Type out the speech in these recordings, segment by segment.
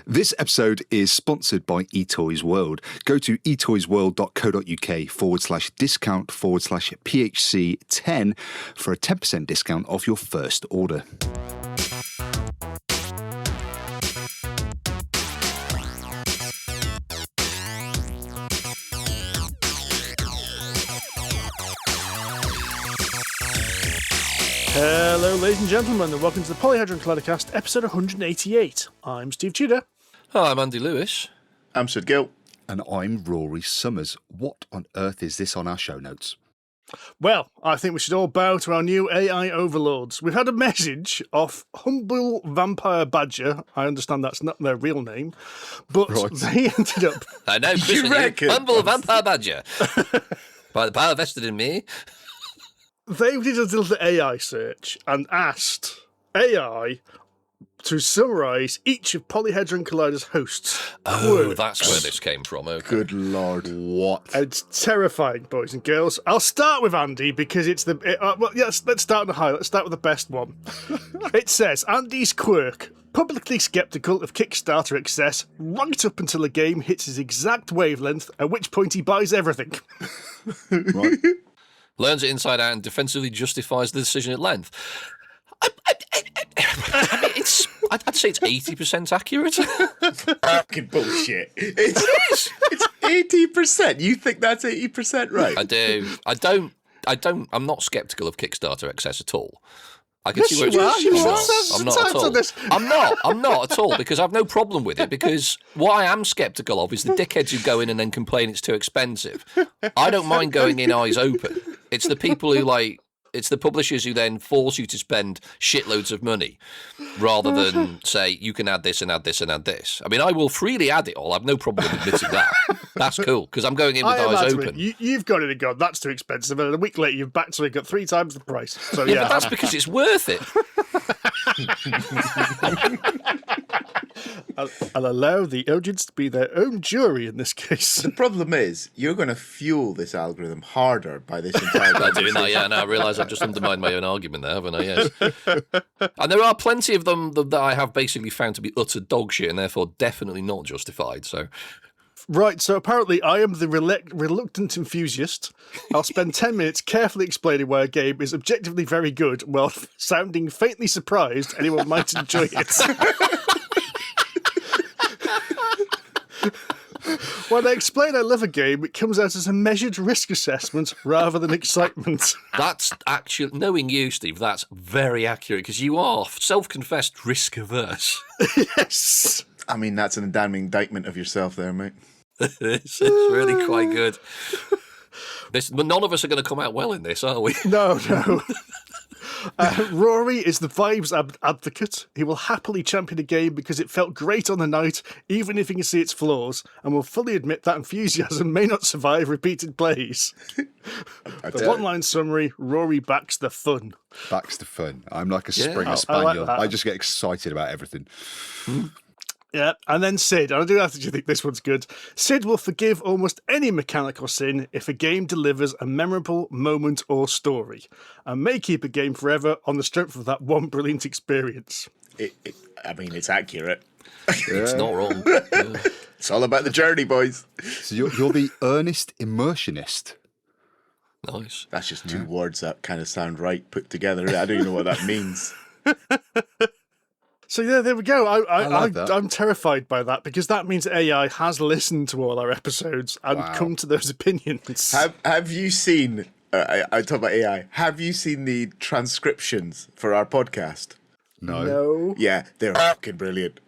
This episode is sponsored by eToys World. Go to etoysworld.co.uk/discount/PHC10 for a 10% discount off your first order. Hello, ladies and gentlemen, and welcome to the Polyhedron Collider Cast, episode 188. I'm Steve Tudor. Hi, I'm Andy Lewis. I'm Sid Gill. And I'm Rory Summers. What on earth is this on our show notes? Well, I think we should all bow to our new AI overlords. We've had a message off Humble Vampire Badger. I understand that's not their real name, but they ended up... I know, Chris, Humble Vampire Badger. By the power vested in me... They did a little AI search and asked AI to summarise each of Polyhedron Collider's hosts. Oh, that's where this came from. Okay. Good Lord. What? It's terrifying, boys and girls. I'll start with Andy because it's the... let's start on the high. Let's start with the best one. It says, Andy's quirk. Publicly sceptical of Kickstarter excess right up until a game hits his exact wavelength, at which point he buys everything. Right. Learns it inside out and defensively justifies the decision at length. I mean, I'd say it's 80% accurate. Fucking bullshit. It's 80%. You think that's 80% right? I do. I'm not sceptical of Kickstarter excess at all. I can see where I'm not at all. I'm not at all, because I've no problem with it, because what I am sceptical of is the dickheads who go in and then complain it's too expensive. I don't mind going in eyes open. It's the people who it's the publishers who then force you to spend shitloads of money rather than say, you can add this and add this and add this. I mean, I will freely add it all. I've no problem admitting that. That's cool, because I'm going in with eyes open. You've got it and gone, that's too expensive, and a week later you've backed to it, got 3 times the price. So, yeah, but that's because it's worth it. I'll allow the audience to be their own jury in this case. The problem is, you're going to fuel this algorithm harder by this entire By doing that, yeah, and I realise I've just undermined my own argument there, haven't I? Yes. And there are plenty of them that I have basically found to be utter dog shit and therefore definitely not justified, so... Right, so apparently I am the reluctant enthusiast. I'll spend 10 minutes carefully explaining why a game is objectively very good while sounding faintly surprised anyone might enjoy it. When I explain I love a game, it comes out as a measured risk assessment rather than excitement. That's actually, knowing you, Steve, that's very accurate, because you are self-confessed risk-averse. Yes. I mean, that's an damning indictment of yourself there, mate. It's really quite good. None of us are going to come out well in this, are we? No. Rory is the vibes advocate. He will happily champion a game because it felt great on the night, even if he can see its flaws, and will fully admit that enthusiasm may not survive repeated plays. The one-line summary, Rory backs the fun. Backs the fun. I'm like a Springer Spaniel. I just get excited about everything. Yeah, and then Sid, and I do actually think this one's good. Sid will forgive almost any mechanical sin if a game delivers a memorable moment or story, and may keep a game forever on the strength of that one brilliant experience. I mean, it's accurate. It's not wrong. Yeah. It's all about the journey, boys. So you're the earnest immersionist. Nice. That's just 2 words that kind of sound right put together. I don't even know what that means. So yeah, there we go. I'm terrified by that, because that means AI has listened to all our episodes and come to those opinions. Have you seen, I talk about AI, have you seen the transcriptions for our podcast? No. Yeah, they're fucking brilliant.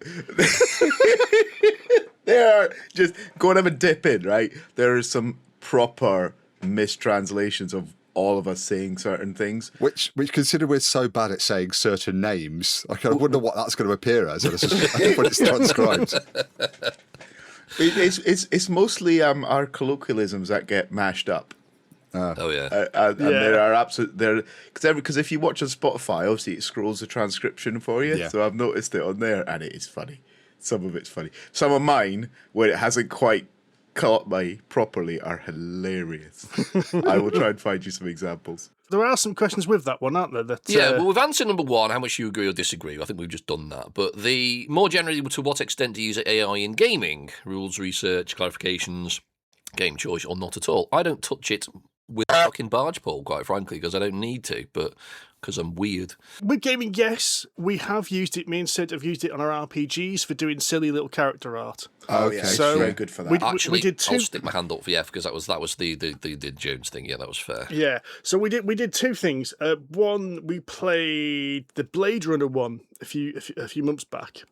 They are just, go and have a dip in, right? There are some proper mistranslations of all of us saying certain things. Which consider we're so bad at saying certain names, I wonder what that's going to appear as when it's transcribed. It's mostly our colloquialisms that get mashed up. Oh yeah, and there are because if you watch on Spotify, obviously it scrolls the transcription for you. Yeah. So I've noticed it on there, and it is funny. Some of it's funny. Some of mine, where it hasn't quite caught by properly are hilarious. I will try and find you some examples. There are some questions with that one, aren't there? Well, we've answered number one, how much you agree or disagree. I think we've just done that. But more generally, to what extent do you use AI in gaming? Rules, research, clarifications, game choice, or not at all? I don't touch it with a fucking barge pole, quite frankly, because I don't need to, but because I'm weird. With gaming, yes, we have used it. Me and Sid have used it on our RPGs for doing silly little character art. Oh, yeah, so it's very good for that. Actually, we did two... I'll stick my hand up for because that was the Jones thing. Yeah, that was fair. Yeah, so we did two things. One, we played the Blade Runner one a few months back,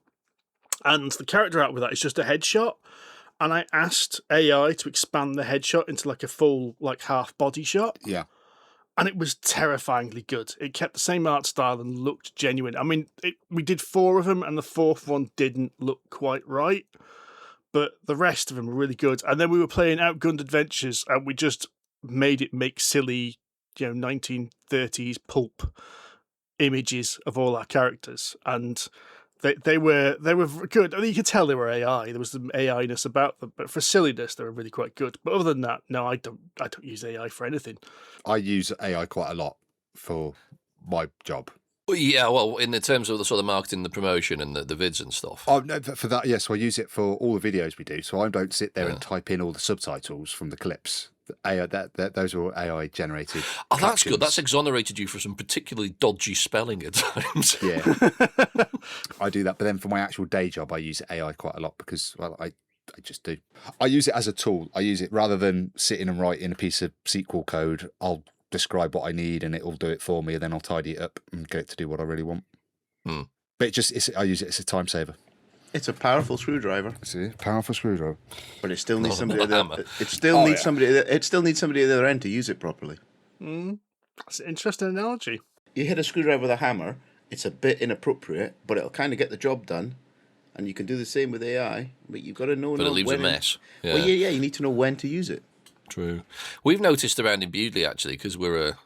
and the character art with that is just a headshot. And I asked AI to expand the headshot into like a full half body shot. Yeah. And it was terrifyingly good. It kept the same art style and looked genuine. I mean, we did 4 of them, and the 4th one didn't look quite right. But the rest of them were really good. And then we were playing Outgunned Adventures, and we just made it make silly, 1930s pulp images of all our characters. And they were good. I mean, you could tell they were AI. There was some AI-ness about them, but for silliness, they were really quite good. But other than that, no, I don't use AI for anything. I use AI quite a lot for my job. Yeah, well, in the terms of the sort of marketing, the promotion, and the vids and stuff. Oh no, for that, yes. So I use it for all the videos we do. So I don't sit there and type in all the subtitles from the clips. AI, those are all AI generated. Oh, that's good. That's exonerated you for some particularly dodgy spelling at times. Yeah, I do that. But then for my actual day job, I use AI quite a lot because, well, I just do. I use it as a tool. I use it rather than sitting and writing a piece of SQL code. I'll describe what I need and it'll do it for me, and then I'll tidy it up and get it to do what I really want. But I use it as a time saver. It's a powerful screwdriver. See, powerful screwdriver. But it still needs somebody. It still needs somebody at the other end to use it properly. That's an interesting analogy. You hit a screwdriver with a hammer. It's a bit inappropriate, but it'll kind of get the job done. And you can do the same with AI, but you've got to know. But it leaves a mess. Yeah. Well, yeah. You need to know when to use it. True. We've noticed around in Bewdley, actually, because we're a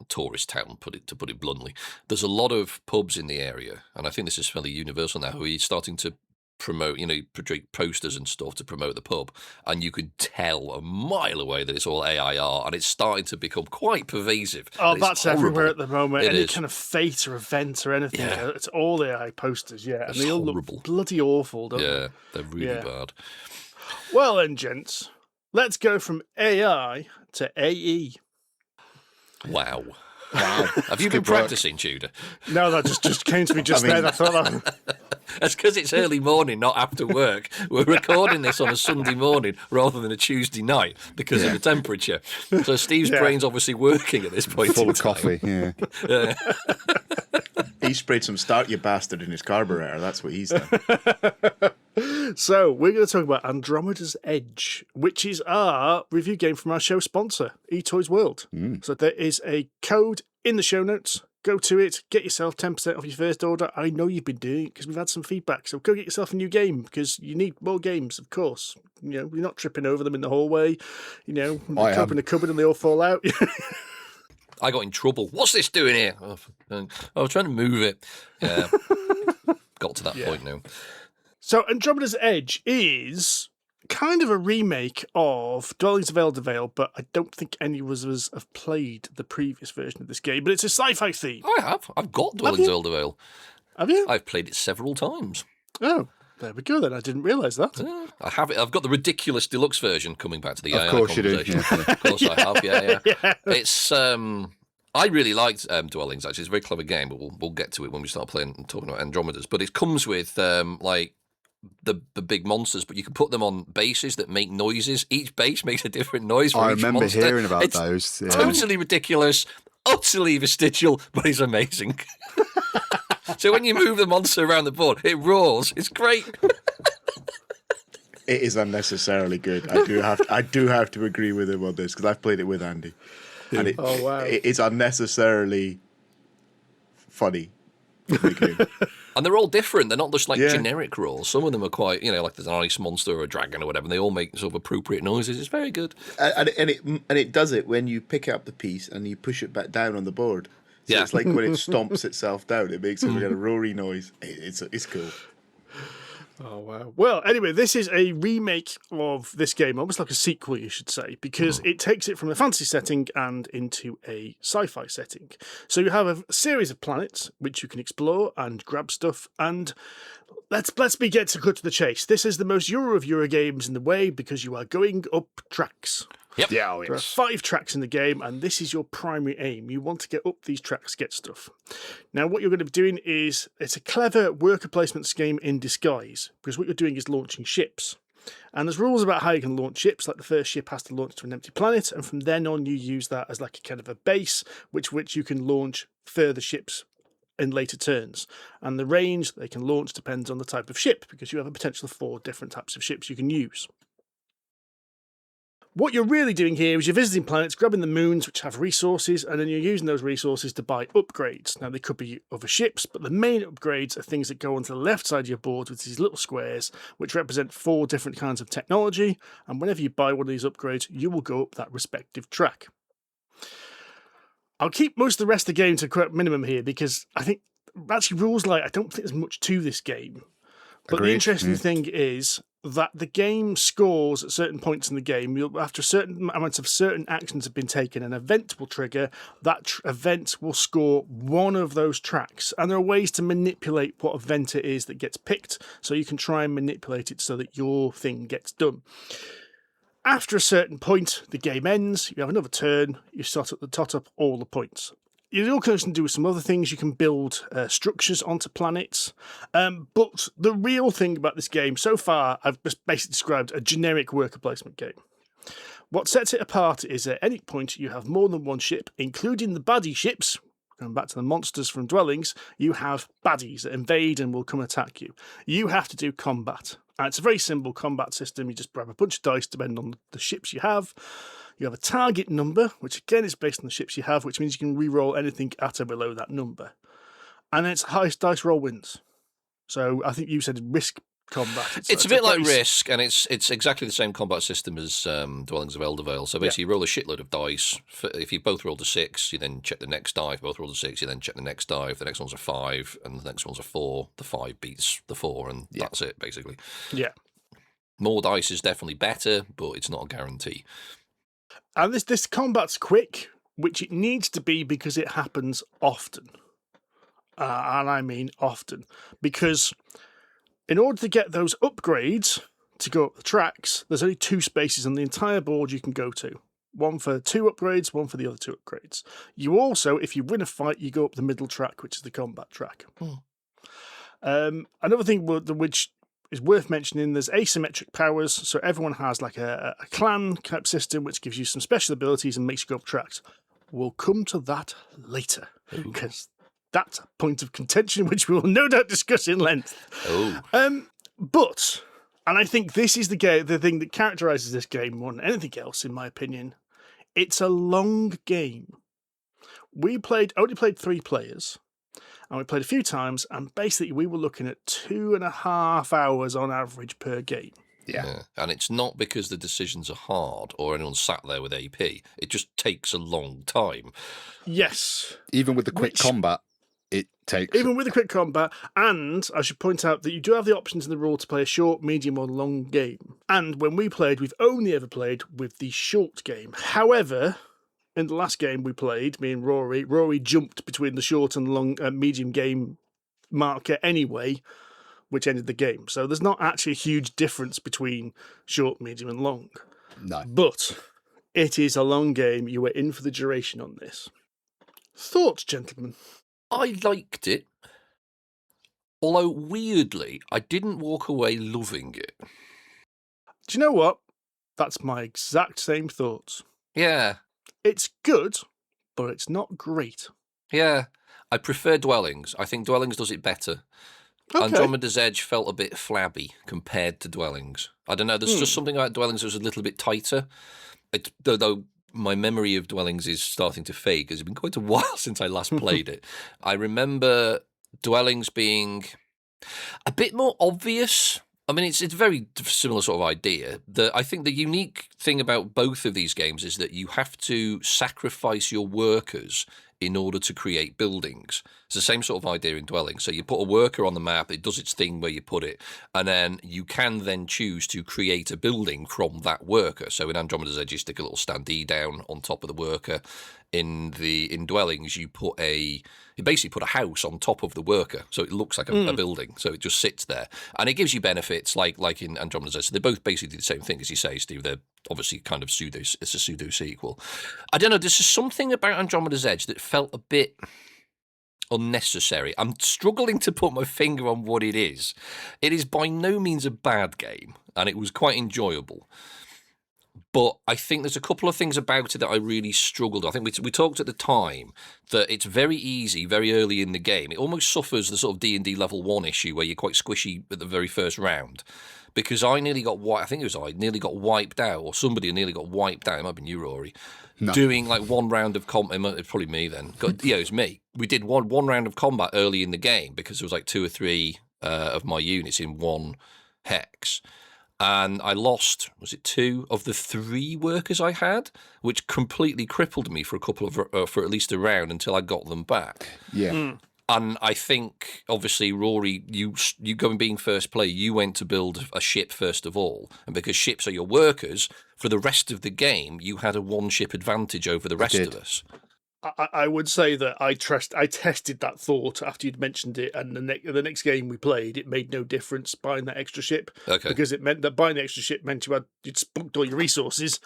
tourist town, to put it bluntly, there's a lot of pubs in the area, and I think this is fairly universal now, who are starting to promote, project posters and stuff to promote the pub, and you can tell a mile away that it's all AI art, and it's starting to become quite pervasive. Oh, that's everywhere at the moment. It Any is. kind of fete or event or anything, it's all AI posters, and It's they all horrible. look bloody awful, don't they? Yeah, they're really bad. Well then, gents, let's go from AI to AE. Wow. Have you been practicing, Tudor? No, that just came to me just then. I thought that... That's because it's early morning, not after work. We're recording this on a Sunday morning rather than a Tuesday night because of the temperature. So Steve's brain's obviously working at this point. Full of coffee, yeah. He sprayed some Start You Bastard in his carburetor. That's what he's done. So we're going to talk about Andromeda's Edge, which is our review game from our show sponsor, eToys World. So there is a code in the show notes. Go to it, get yourself 10% off your first order. I know you've been doing it because we've had some feedback. So go get yourself a new game because you need more games, of course. You're not tripping over them in the hallway. Open the cupboard and they all fall out. I got in trouble. What's this doing here? I was trying to move it. Yeah. Got to that point now. So Andromeda's Edge is kind of a remake of Dwellings of Eldervale, but I don't think any of us have played the previous version of this game. But it's a sci-fi theme. I have. I've got Dwellings of Eldervale. Have you? I've played it several times. Oh, there we go then. I didn't realise that. I have it. I've got the ridiculous deluxe version coming back to the AI Of course you do. conversation. Yeah. Of course I have, yeah. It's I really liked Dwellings, actually. It's a very clever game, but we'll get to it when we start playing and talking about Andromedas. But it comes with the big monsters, but you can put them on bases that make noises. Each base makes a different noise for I each remember monster. hearing about It's those. Yeah. totally ridiculous, utterly vestigial, but it's amazing. So when you move the monster around the board, it roars. It's great. It is unnecessarily good. I do have to agree with him on this because I've played it with Andy, and it's unnecessarily funny. And they're all different. They're not just like generic roars. Some of them are quite, like there's an ice monster or a dragon or whatever, and they all make sort of appropriate noises. It's very good. And it does it when you pick up the piece and you push it back down on the board. So it's like when it stomps itself down, it makes a kind of roary noise. It's cool. Oh, wow. Well, anyway, this is a remake of this game, almost like a sequel, you should say, because it takes it from a fantasy setting and into a sci-fi setting. So you have a series of planets which you can explore and grab stuff, and let's get to cut to the chase. This is the most Euro of Euro games in the way because you are going up tracks. Yep. Yeah, oh, There are yes. 5 tracks in the game, and this is your primary aim. You want to get up these tracks, get stuff. Now, what you're going to be doing is, it's a clever worker placement scheme in disguise, because what you're doing is launching ships. And there's rules about how you can launch ships, like the first ship has to launch to an empty planet, and from then on you use that as like a kind of a base, which you can launch further ships in later turns. And the range they can launch depends on the type of ship, because you have a potential of 4 different types of ships you can use. What you're really doing here is you're visiting planets, grabbing the moons which have resources, and then you're using those resources to buy upgrades. Now, they could be other ships, but the main upgrades are things that go onto the left side of your board with these little squares, which represent 4 different kinds of technology, and whenever you buy one of these upgrades, you will go up that respective track. I'll keep most of the rest of the game to a correct minimum here, because I think, actually, rules like, I don't think there's much to this game. But Agreed. The interesting thing is that the game scores at certain points in the game. After a certain amount of certain actions have been taken, an event will trigger. That event will score one of those tracks. And there are ways to manipulate what event it is that gets picked, so you can try and manipulate it so that your thing gets done. After a certain point, the game ends. You have another turn. You tot up all the points. You also can do some other things. You can build structures onto planets. But the real thing about this game, so far, I've just basically described a generic worker placement game. What sets it apart is at any point you have more than one ship, including the baddie ships. Going back to the monsters from Dwellings, you have baddies that invade and will come attack you. You have to do combat. And it's a very simple combat system. You just grab a bunch of dice depending on the ships you have. You have a target number, which again is based on the ships you have, which means you can re-roll anything at or below that number. And then it's highest dice roll wins. So I think you said risk combat. It's a bit like Risk, and it's exactly the same combat system as Dwellings of Eldervale. So basically, you roll a shitload of dice. If you both rolled a 6, you then check the next die. If both rolled a 6, you then check the next die. If the next one's a 5, and the next one's a 4, the 5 beats the 4, and that's it, basically. Yeah. More dice is definitely better, but it's not a guarantee. And this combat's quick, which it needs to be because it happens often. And I mean often. Because in order to get those upgrades to go up the tracks, there's only 2 spaces on the entire board you can go to. One for 2 upgrades, one for the other 2 upgrades. You also, if you win a fight, you go up the middle track, which is the combat track. Another thing which is worth mentioning, there's asymmetric powers, so everyone has like a clan type system which gives you some special abilities and makes you go up tracks. We'll come to that later, because that's a point of contention which we will no doubt discuss in length. But, and I think this is the thing that characterises this game more than anything else, in my opinion, it's a long game. We only played 3 players, and we played a few times, and basically we were looking at 2.5 hours on average per game. Yeah. And it's not because the decisions are hard or anyone sat there with AP. It just takes a long time. Yes. Even with the quick combat, it takes... Even with the quick combat, and I should point out that you do have the options in the rule to play a short, medium, or long game. And when we played, we've only ever played with the short game. However, in the last game we played, me and Rory jumped between the short and long medium game marker anyway, which ended the game. So there's not actually a huge difference between short, medium, and long. No. But it is a long game. You were in for the duration on this. Thoughts, gentlemen? I liked it. Although, weirdly, I didn't walk away loving it. Do you know what? That's my exact same thoughts. Yeah. It's good, but it's not great. Yeah. I prefer Dwellings. I think Dwellings does it better. Okay. Andromeda's Edge felt a bit flabby compared to Dwellings. I don't know, there's just something about Dwellings that was a little bit tighter. Though my memory of Dwellings is starting to fade because it's been quite a while since I last played it. I remember Dwellings being a bit more obvious. I mean, it's a very similar sort of idea. I think the unique thing about both of these games is that you have to sacrifice your workers in order to create buildings. It's the same sort of idea in Dwellings. So you put a worker on the map, it does its thing where you put it, and then you can then choose to create a building from that worker. So in Andromeda's Edge, you stick a little standee down on top of the worker. In Dwellings, you basically put a house on top of the worker, so it looks like a building. So it just sits there, and it gives you benefits like in Andromeda's Edge. So they're both basically the same thing, as you say, Steve. They're obviously kind of it's a pseudo sequel. I don't know. There's just something about Andromeda's Edge that felt a bit unnecessary. I'm struggling to put my finger on what it is. It is by no means a bad game, and it was quite enjoyable. But I think there's a couple of things about it that I really struggled. I think we talked at the time that it's very easy, very early in the game. It almost suffers the sort of D&D level 1 issue where you're quite squishy at the very first round. Because I nearly got nearly got wiped out, or somebody nearly got wiped out. It might have been you, Rory. No. Doing like one round of combat. It's probably me then. Yeah, it was me. We did one round of combat early in the game because there was like 2 or 3 of my units in one hex. And I lost, was it 2 of the 3 workers I had, which completely crippled me for at least a round until I got them back. Yeah. And I think, obviously, Rory, you going being first player, you went to build a ship first of all. And because ships are your workers, for the rest of the game, you had a 1-ship advantage over the rest of us. I would say that I tested that thought after you'd mentioned it, and the next game we played, it made no difference buying that extra ship. Okay. Because it meant that buying the extra ship meant you'd spunked all your resources,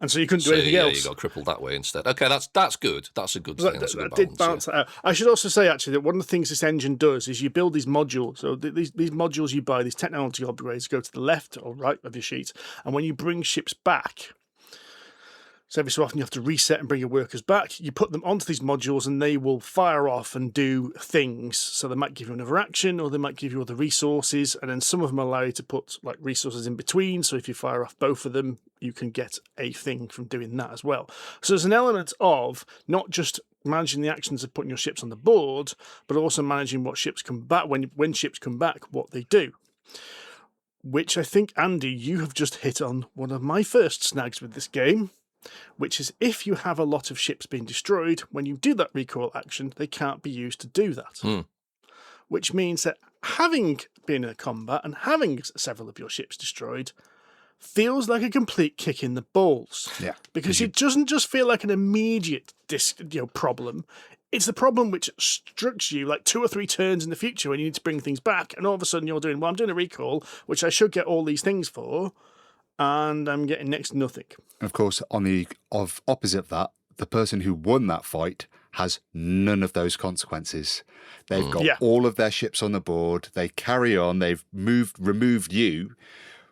and so you couldn't do anything else. You got crippled that way instead. Okay, that's good. That's a good thing. That's a good balance. Did balance that out. I should also say, actually, that one of the things this engine does is you build these modules. So these modules you buy, these technology upgrades, go to the left or right of your sheet, and when you bring ships back, so every so often you have to reset and bring your workers back. You put them onto these modules and they will fire off and do things. So they might give you another action, or they might give you other resources, and then some of them allow you to put like resources in between. So if you fire off both of them, you can get a thing from doing that as well. So there's an element of not just managing the actions of putting your ships on the board, but also managing what ships come back, when ships come back, what they do. Which I think, Andy, you have just hit on one of my first snags with this game, which is if you have a lot of ships being destroyed, when you do that recoil action, they can't be used to do that. Which means that having been in a combat and having several of your ships destroyed feels like a complete kick in the balls. Yeah. Because it doesn't just feel like an immediate problem. It's the problem which struck you like 2 or 3 turns in the future when you need to bring things back, and all of a sudden you're doing, well, I'm doing a recall, which I should get all these things for, and I'm getting next to nothing. Of course, on the opposite of that, the person who won that fight has none of those consequences. They've got all of their ships on the board. They carry on. They've removed you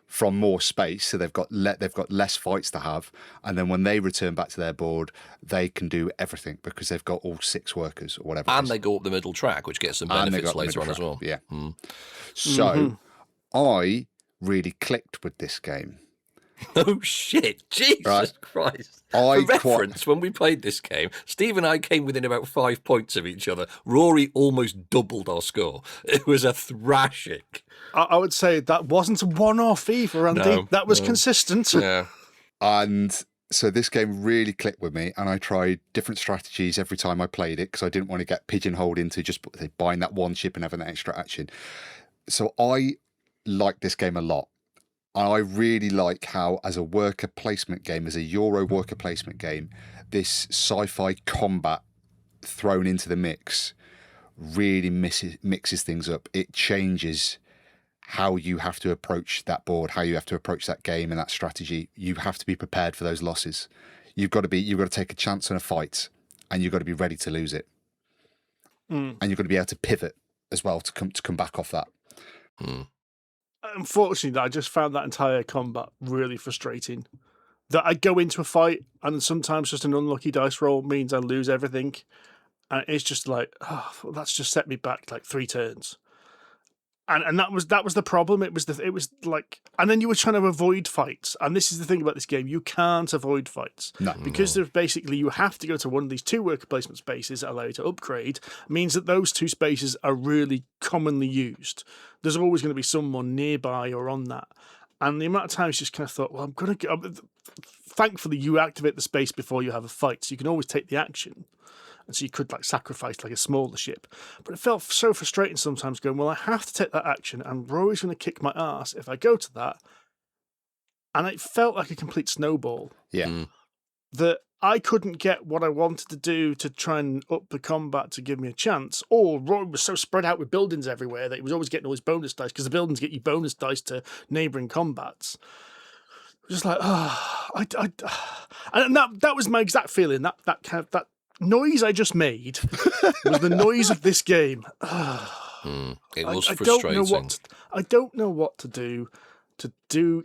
from more space, so they've got less fights to have. And then when they return back to their board, they can do everything because they've got all 6 workers or whatever. And they go up the middle track, which gets some benefits later on as well. Yeah. So I really clicked with this game. Oh shit! Jesus right. Christ! For reference, when we played this game, Steve and I came within about 5 points of each other. Rory almost doubled our score. It was a thrashing. I would say that wasn't a one-off either, Andy. No, that was consistent. Yeah. And so this game really clicked with me, and I tried different strategies every time I played it because I didn't want to get pigeonholed into just buying that one ship and having that extra action. So I like this game a lot. I really like how, as a worker placement game, as a Euro worker placement game, this sci-fi combat thrown into the mix really mixes things up. It changes how you have to approach that board, how you have to approach that game and that strategy. You have to be prepared for those losses. You've got to take a chance on a fight, and you've got to be ready to lose it. And you've got to be able to pivot as well to come back off that. Unfortunately, I just found that entire combat really frustrating. That I go into a fight, and sometimes just an unlucky dice roll means I lose everything, and it's just like, oh, that's just set me back like 3 turns. And that was the problem. It was like, and then you were trying to avoid fights. And this is the thing about this game: you can't avoid fights because there's basically you have to go to one of these 2 worker placement spaces that allow you to upgrade. Means that those 2 spaces are really commonly used. There's always going to be someone nearby or on that. And the amount of times you just kind of thought, well, I'm going to. Thankfully, you activate the space before you have a fight, so you can always take the action. and so you could like sacrifice like a smaller ship. But it felt so frustrating sometimes going, well, I have to take that action and Rory's going to kick my ass if I go to that. And it felt like a complete snowball. Yeah. That I couldn't get what I wanted to do to try and up the combat to give me a chance. Or Rory was so spread out with buildings everywhere that he was always getting all his bonus dice, because the buildings get you bonus dice to neighbouring combats. Just like, and that was my exact feeling. That kind of that noise I just made was the noise of this game. It was frustrating. I don't know what to do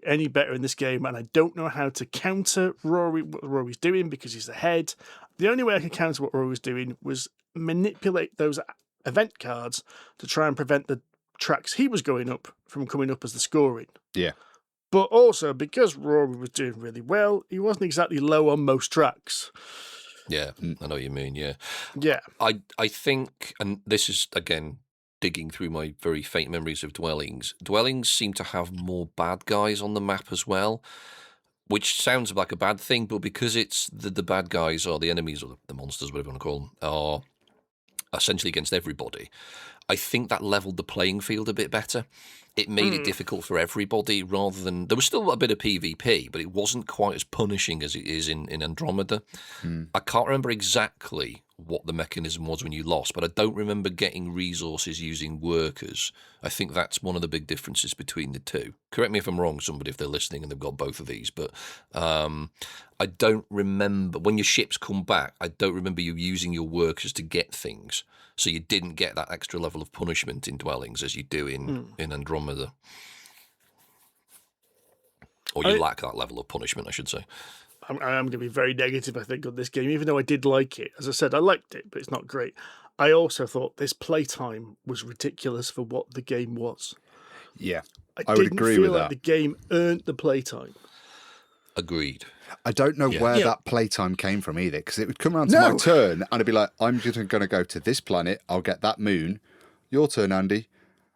any better in this game, and I don't know how to counter what Rory's doing, because he's ahead. The only way I could counter what Rory was doing was manipulate those event cards to try and prevent the tracks he was going up from coming up as the scoring. Yeah. But also, because Rory was doing really well, he wasn't exactly low on most tracks. Yeah, I know what you mean, yeah. Yeah. I think, and this is, again, digging through my very faint memories of Dwellings seem to have more bad guys on the map as well, which sounds like a bad thing, but because it's the bad guys or the enemies or the monsters, whatever you want to call them, are essentially against everybody, I think that leveled the playing field a bit better. It made it difficult for everybody rather than... There was still a bit of PvP, but it wasn't quite as punishing as it is in Andromeda. I can't remember exactly what the mechanism was when you lost, but I don't remember getting resources using workers. I think that's one of the big differences between the two. Correct me if I'm wrong, somebody, if they're listening and they've got both of these, but I don't remember... When your ships come back, I don't remember you using your workers to get things. So you didn't get that extra level of punishment in Dwellings as you do in Andromeda. Or you lack that level of punishment, I should say. I am going to be very negative, I think, on this game, even though I did like it. As I said, I liked it, but it's not great. I also thought this playtime was ridiculous for what the game was. Yeah, I would agree with that. I didn't feel like the game earned the playtime. Agreed. I don't know where that playtime came from either, because it would come around to my turn and I'd be like, I'm just going to go to this planet, I'll get that moon. Your turn, Andy.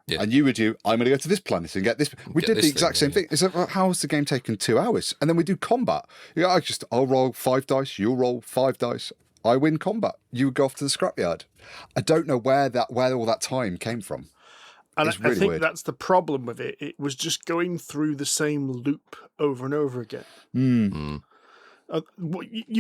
Yeah. And you would do, I'm going to go to this planet and get this. We did the exact same thing. It's like, well, how has the game taken 2 hours? And then we do combat. I'll roll 5 dice, you'll roll 5 dice. I win combat. You would go off to the scrapyard. I don't know where all that time came from. And it's really I think weird. that's the problem with it. It was just going through the same loop over and over again. You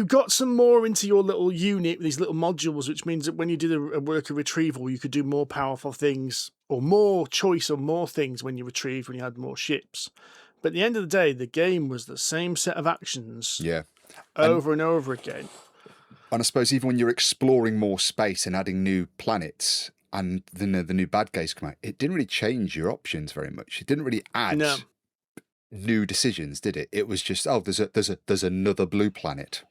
got some more into your little unit, these little modules, which means that when you did a worker retrieval, you could do more powerful things or more choice or more things when you retrieved, when you had more ships. But at the end of the day, the game was the same set of actions over and over again. And I suppose even when you're exploring more space and adding new planets and the new bad guys come out, it didn't really change your options very much. It didn't really add new decisions, did it? It was just, there's another blue planet.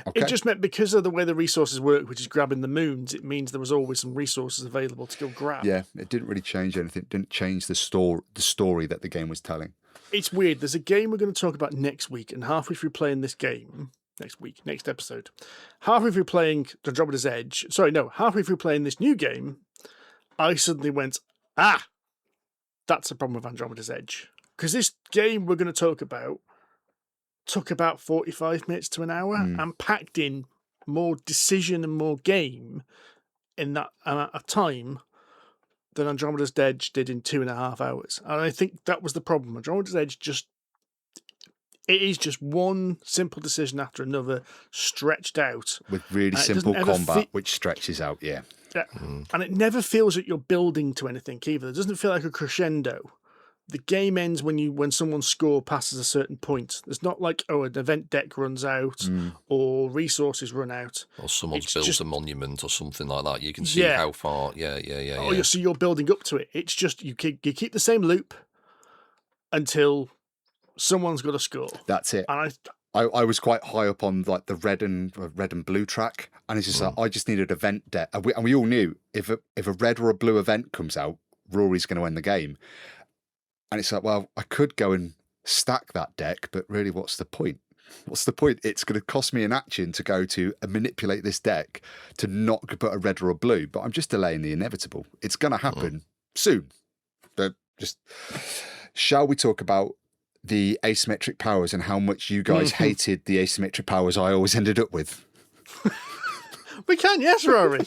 Okay. It just meant because of the way the resources work, which is grabbing the moons, it means there was always some resources available to go grab. Yeah, it didn't really change anything. It didn't change the story that the game was telling. It's weird. There's a game we're going to talk about next week, and halfway through playing this game, next episode, halfway through playing Andromeda's Edge, halfway through playing this new game, I suddenly went, that's a problem with Andromeda's Edge. Because this game we're going to talk about took about 45 minutes to an hour and packed in more decision and more game in that amount of time than Andromeda's Edge did in 2.5 hours. And I think that was the problem. Andromeda's Edge it is just one simple decision after another stretched out. With really simple combat, which stretches out, yeah. And it never feels that you're building to anything either. It doesn't feel like a crescendo. The game ends when someone's score passes a certain point. There's not like, an event deck runs out or resources run out. Or someone's built a monument or something like that. You can see how far, So you're building up to it. It's just, you keep the same loop until someone's got a score. That's it. And I was quite high up on like the red and blue track, and it's just like, I just needed event deck. And we all knew if a red or a blue event comes out, Rory's going to win the game. And it's like, well, I could go and stack that deck, but really, what's the point? What's the point? It's going to cost me an action to go to and manipulate this deck to not put a red or a blue, but I'm just delaying the inevitable. It's going to happen soon. But shall we talk about the asymmetric powers and how much you guys hated the asymmetric powers I always ended up with? We can, yes, Rory.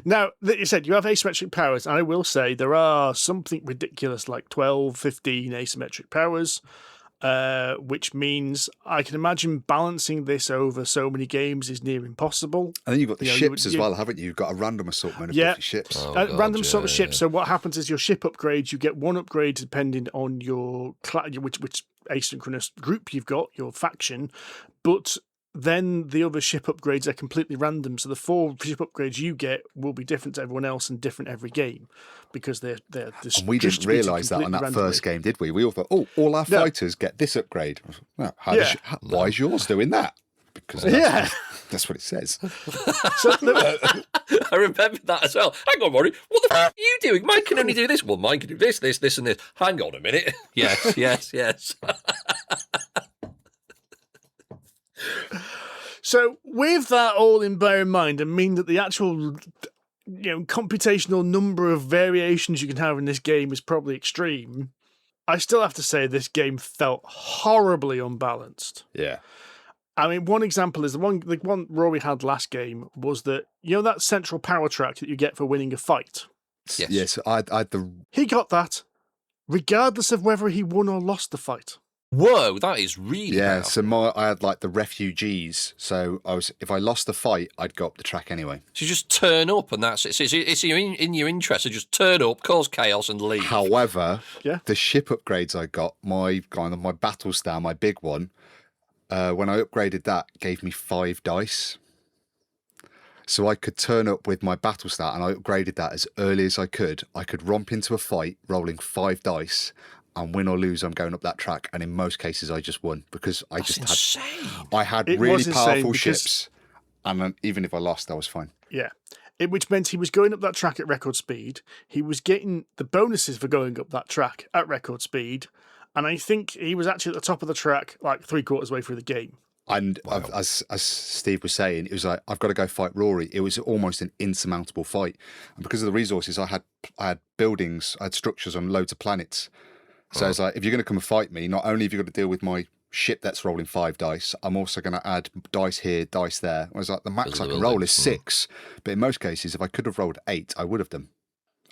Now, you said you have asymmetric powers, and I will say there are something ridiculous like 12, 15 asymmetric powers, which means I can imagine balancing this over so many games is near impossible. And then you've got the ships as well, haven't you? You've got a random assortment of different ships. Oh, God, random sort of ships. So what happens is your ship upgrades, you get one upgrade depending on your which asynchronous group you've got, your faction, but then the other ship upgrades are completely random. So the 4 ship upgrades you get will be different to everyone else and different every game because they're and we didn't realise that on that first game, did we? We all thought, all our fighters get this upgrade. Well, why is yours doing that? Because that's what it says. I remember that as well. Hang on, Rory. What the f*** are you doing? Mine can only do this. Well, mine can do this, and this. Hang on a minute. Yes. So, with that all in bear in mind, and mean that the actual computational number of variations you can have in this game is probably extreme, I still have to say this game felt horribly unbalanced. Yeah. I mean, one example is the one Rory had last game was that, that central power track that you get for winning a fight. Yes. He got that regardless of whether he won or lost the fight. Whoa, that is really powerful. So I had like the refugees. So if I lost the fight, I'd go up the track anyway. So you just turn up, and that's it. So it's in your interest to just turn up, cause chaos, and leave. However, the ship upgrades I got, my battle star, my big one, when I upgraded that, gave me 5 dice. So I could turn up with my battle stat, and I upgraded that as early as I could. I could romp into a fight, rolling 5 dice. And win or lose, I'm going up that track. And in most cases, I just won because I had really powerful ships. And even if I lost, I was fine. Yeah. Which meant he was going up that track at record speed. He was getting the bonuses for going up that track at record speed. And I think he was actually at the top of the track like 3/4 way through the game. And as Steve was saying, it was like, I've got to go fight Rory. It was almost an insurmountable fight. And because of the resources, I had buildings, I had structures on loads of planets. So it's like, if you're going to come and fight me, not only have you got to deal with my ship that's rolling 5 dice, I'm also going to add dice here, dice there. I was like, the max I can roll is 6. But in most cases, if I could have rolled 8, I would have done.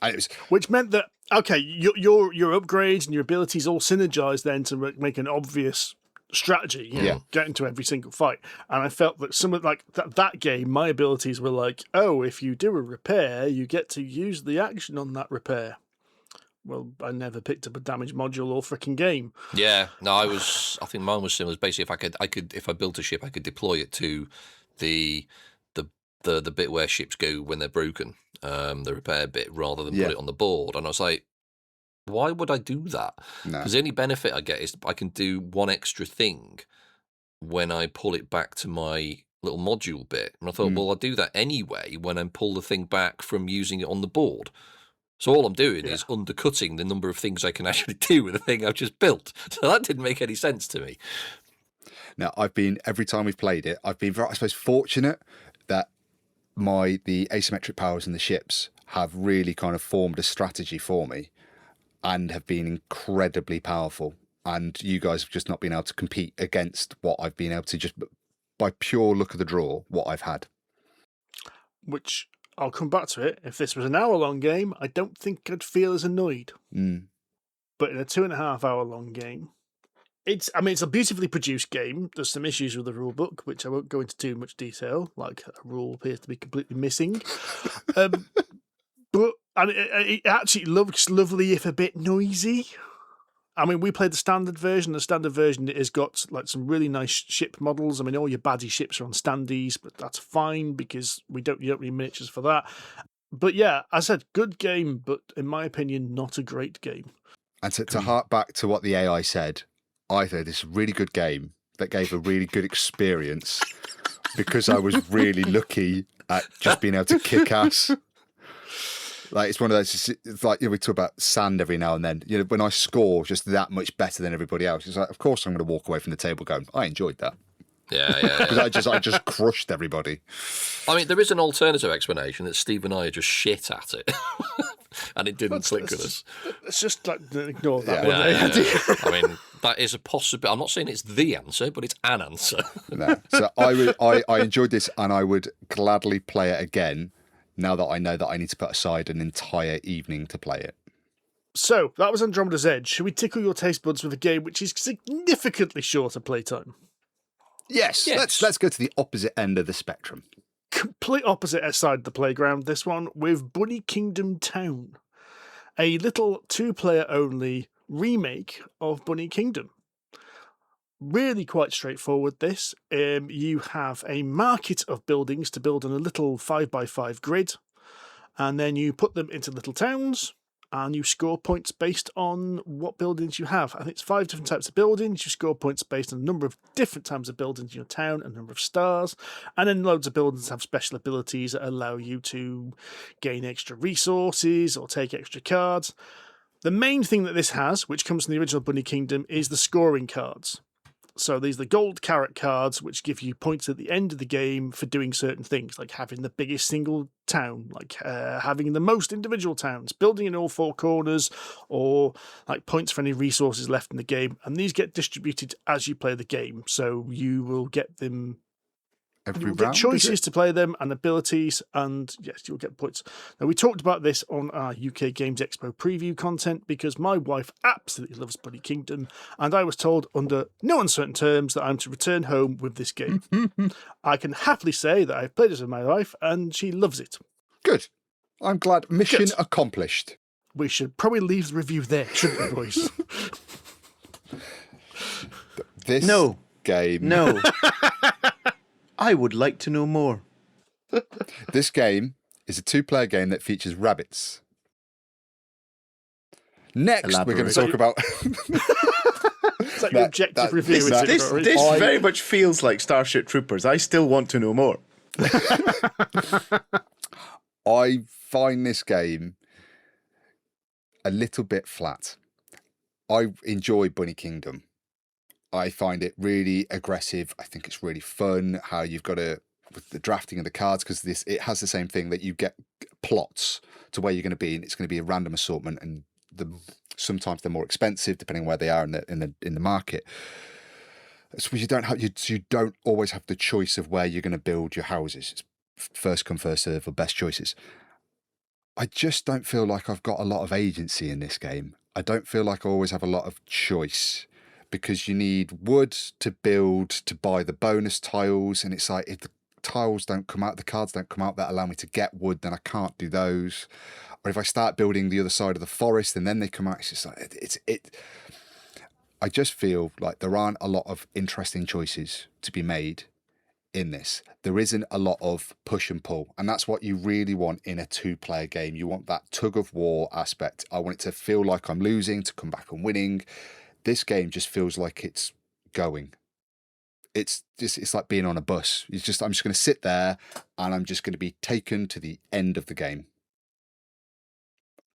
And it was, which meant that, okay, your upgrades and your abilities all synergize then to make an obvious strategy, get into every single fight. And I felt that some of that game, my abilities were like, if you do a repair, you get to use the action on that repair. Well, I never picked up a damage module or freaking game. Yeah, no, I think mine was similar. Basically, if I built a ship, I could deploy it to the bit where ships go when they're broken, the repair bit, rather than put it on the board. And I was like, why would I do that? Because the only benefit I get is I can do one extra thing when I pull it back to my little module bit. And I thought, well, I'll do that anyway when I pull the thing back from using it on the board. So all I'm doing is undercutting the number of things I can actually do with the thing I've just built. So that didn't make any sense to me. Now, every time we've played it, I've been, I suppose, fortunate that the asymmetric powers in the ships have really kind of formed a strategy for me and have been incredibly powerful. And you guys have just not been able to compete against what I've been able to, just by pure look of the draw, what I've had. Which, I'll come back to it. If this was an hour-long game, I don't think I'd feel as annoyed. But in a 2.5-hour-long game, it's a beautifully produced game. There's some issues with the rule book, which I won't go into too much detail, like a rule appears to be completely missing. But it actually looks lovely if a bit noisy. I mean, we played the standard version. The standard version has got like some really nice ship models. I mean, all your baddie ships are on standees, but that's fine because you don't need miniatures for that. But yeah, I said good game, but in my opinion, not a great game. And to hark back to what the AI said, I thought this is a really good game that gave a really good experience because I was really lucky at just being able to kick ass. Like, it's one of those, it's like, we talk about sand every now and then. When I score just that much better than everybody else, it's like, of course I'm going to walk away from the table going, I enjoyed that. Yeah. Because I just crushed everybody. I mean, there is an alternative explanation that Steve and I are just shit at it. And it didn't click with us. Let's just ignore that. Yeah. I mean, That is a possibility. I'm not saying it's the answer, but it's an answer. No. So I enjoyed this, and I would gladly play it again now that I know that I need to put aside an entire evening to play it. So, that was Andromeda's Edge. Should we tickle your taste buds with a game which is significantly shorter playtime? Yes. Let's go to the opposite end of the spectrum. Complete opposite side of the playground, this one, with Bunny Kingdom Town. A little two-player only remake of Bunny Kingdom. Really quite straightforward, this. You have a market of buildings to build on a little 5x5 grid, and then you put them into little towns, and you score points based on what buildings you have. I think it's 5 different types of buildings. You score points based on a number of different types of buildings in your town, a number of stars, and then loads of buildings have special abilities that allow you to gain extra resources or take extra cards. The main thing that this has, which comes from the original Bunny Kingdom, is the scoring cards. So these are the gold carrot cards, which give you points at the end of the game for doing certain things, like having the biggest single town, like having the most individual towns, building in all four corners, or like points for any resources left in the game. And these get distributed as you play the game. So you will get them. You'll get choices to play them and abilities, and yes, you'll get points. Now, we talked about this on our UK Games Expo preview content because my wife absolutely loves Bunny Kingdom, and I was told under no uncertain terms that I'm to return home with this game. I can happily say that I've played it with my wife, and she loves it. Good. I'm glad. Mission accomplished. We should probably leave the review there, shouldn't we, boys? This game... No. I would like to know more. This game is a two-player game that features rabbits. Next, we're going to talk about... It's like your objective review. This very much feels like Starship Troopers. I still want to know more. I find this game a little bit flat. I enjoy Bunny Kingdom. I find it really aggressive. I think it's really fun how you've got to, with the drafting of the cards, because it has the same thing that you get plots to where you're going to be, and it's going to be a random assortment, and sometimes they're more expensive depending on where they are in the market. So you don't always have the choice of where you're going to build your houses. It's first come, first serve for best choices. I just don't feel like I've got a lot of agency in this game. I don't feel like I always have a lot of choice, because you need wood to build, to buy the bonus tiles, and it's like if the tiles don't come out, the cards don't come out that allow me to get wood, then I can't do those. Or if I start building the other side of the forest and then they come out, it's just like I just feel like there aren't a lot of interesting choices to be made in this. There isn't a lot of push and pull, and that's what you really want in a two-player game. You want that tug of war aspect. I want it to feel like I'm losing, to come back and winning. This game just feels like it's going. It's like being on a bus. I'm just going to sit there and I'm just going to be taken to the end of the game.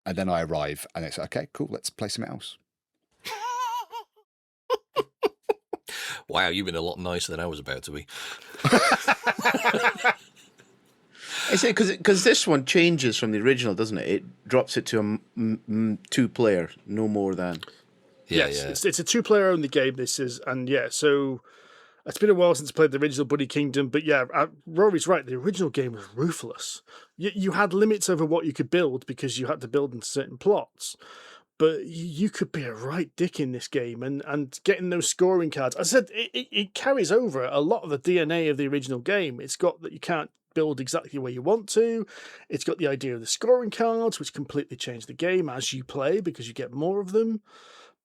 And then I arrive and it's okay, cool, let's play something else. Wow, you've been a lot nicer than I was about to be. Is it because this one changes from the original, doesn't it? It drops it to a two-player, no more than. Yeah, yes, yeah. It's a two-player only game, this is, and yeah, so it's been a while since I played the original Bunny Kingdom, but yeah, Rory's right, the original game was ruthless. You had limits over what you could build because you had to build into certain plots, but you could be a right dick in this game, and getting those scoring cards, as I said, it carries over a lot of the DNA of the original game. It's got that you can't build exactly where you want to. It's got the idea of the scoring cards, which completely change the game as you play because you get more of them.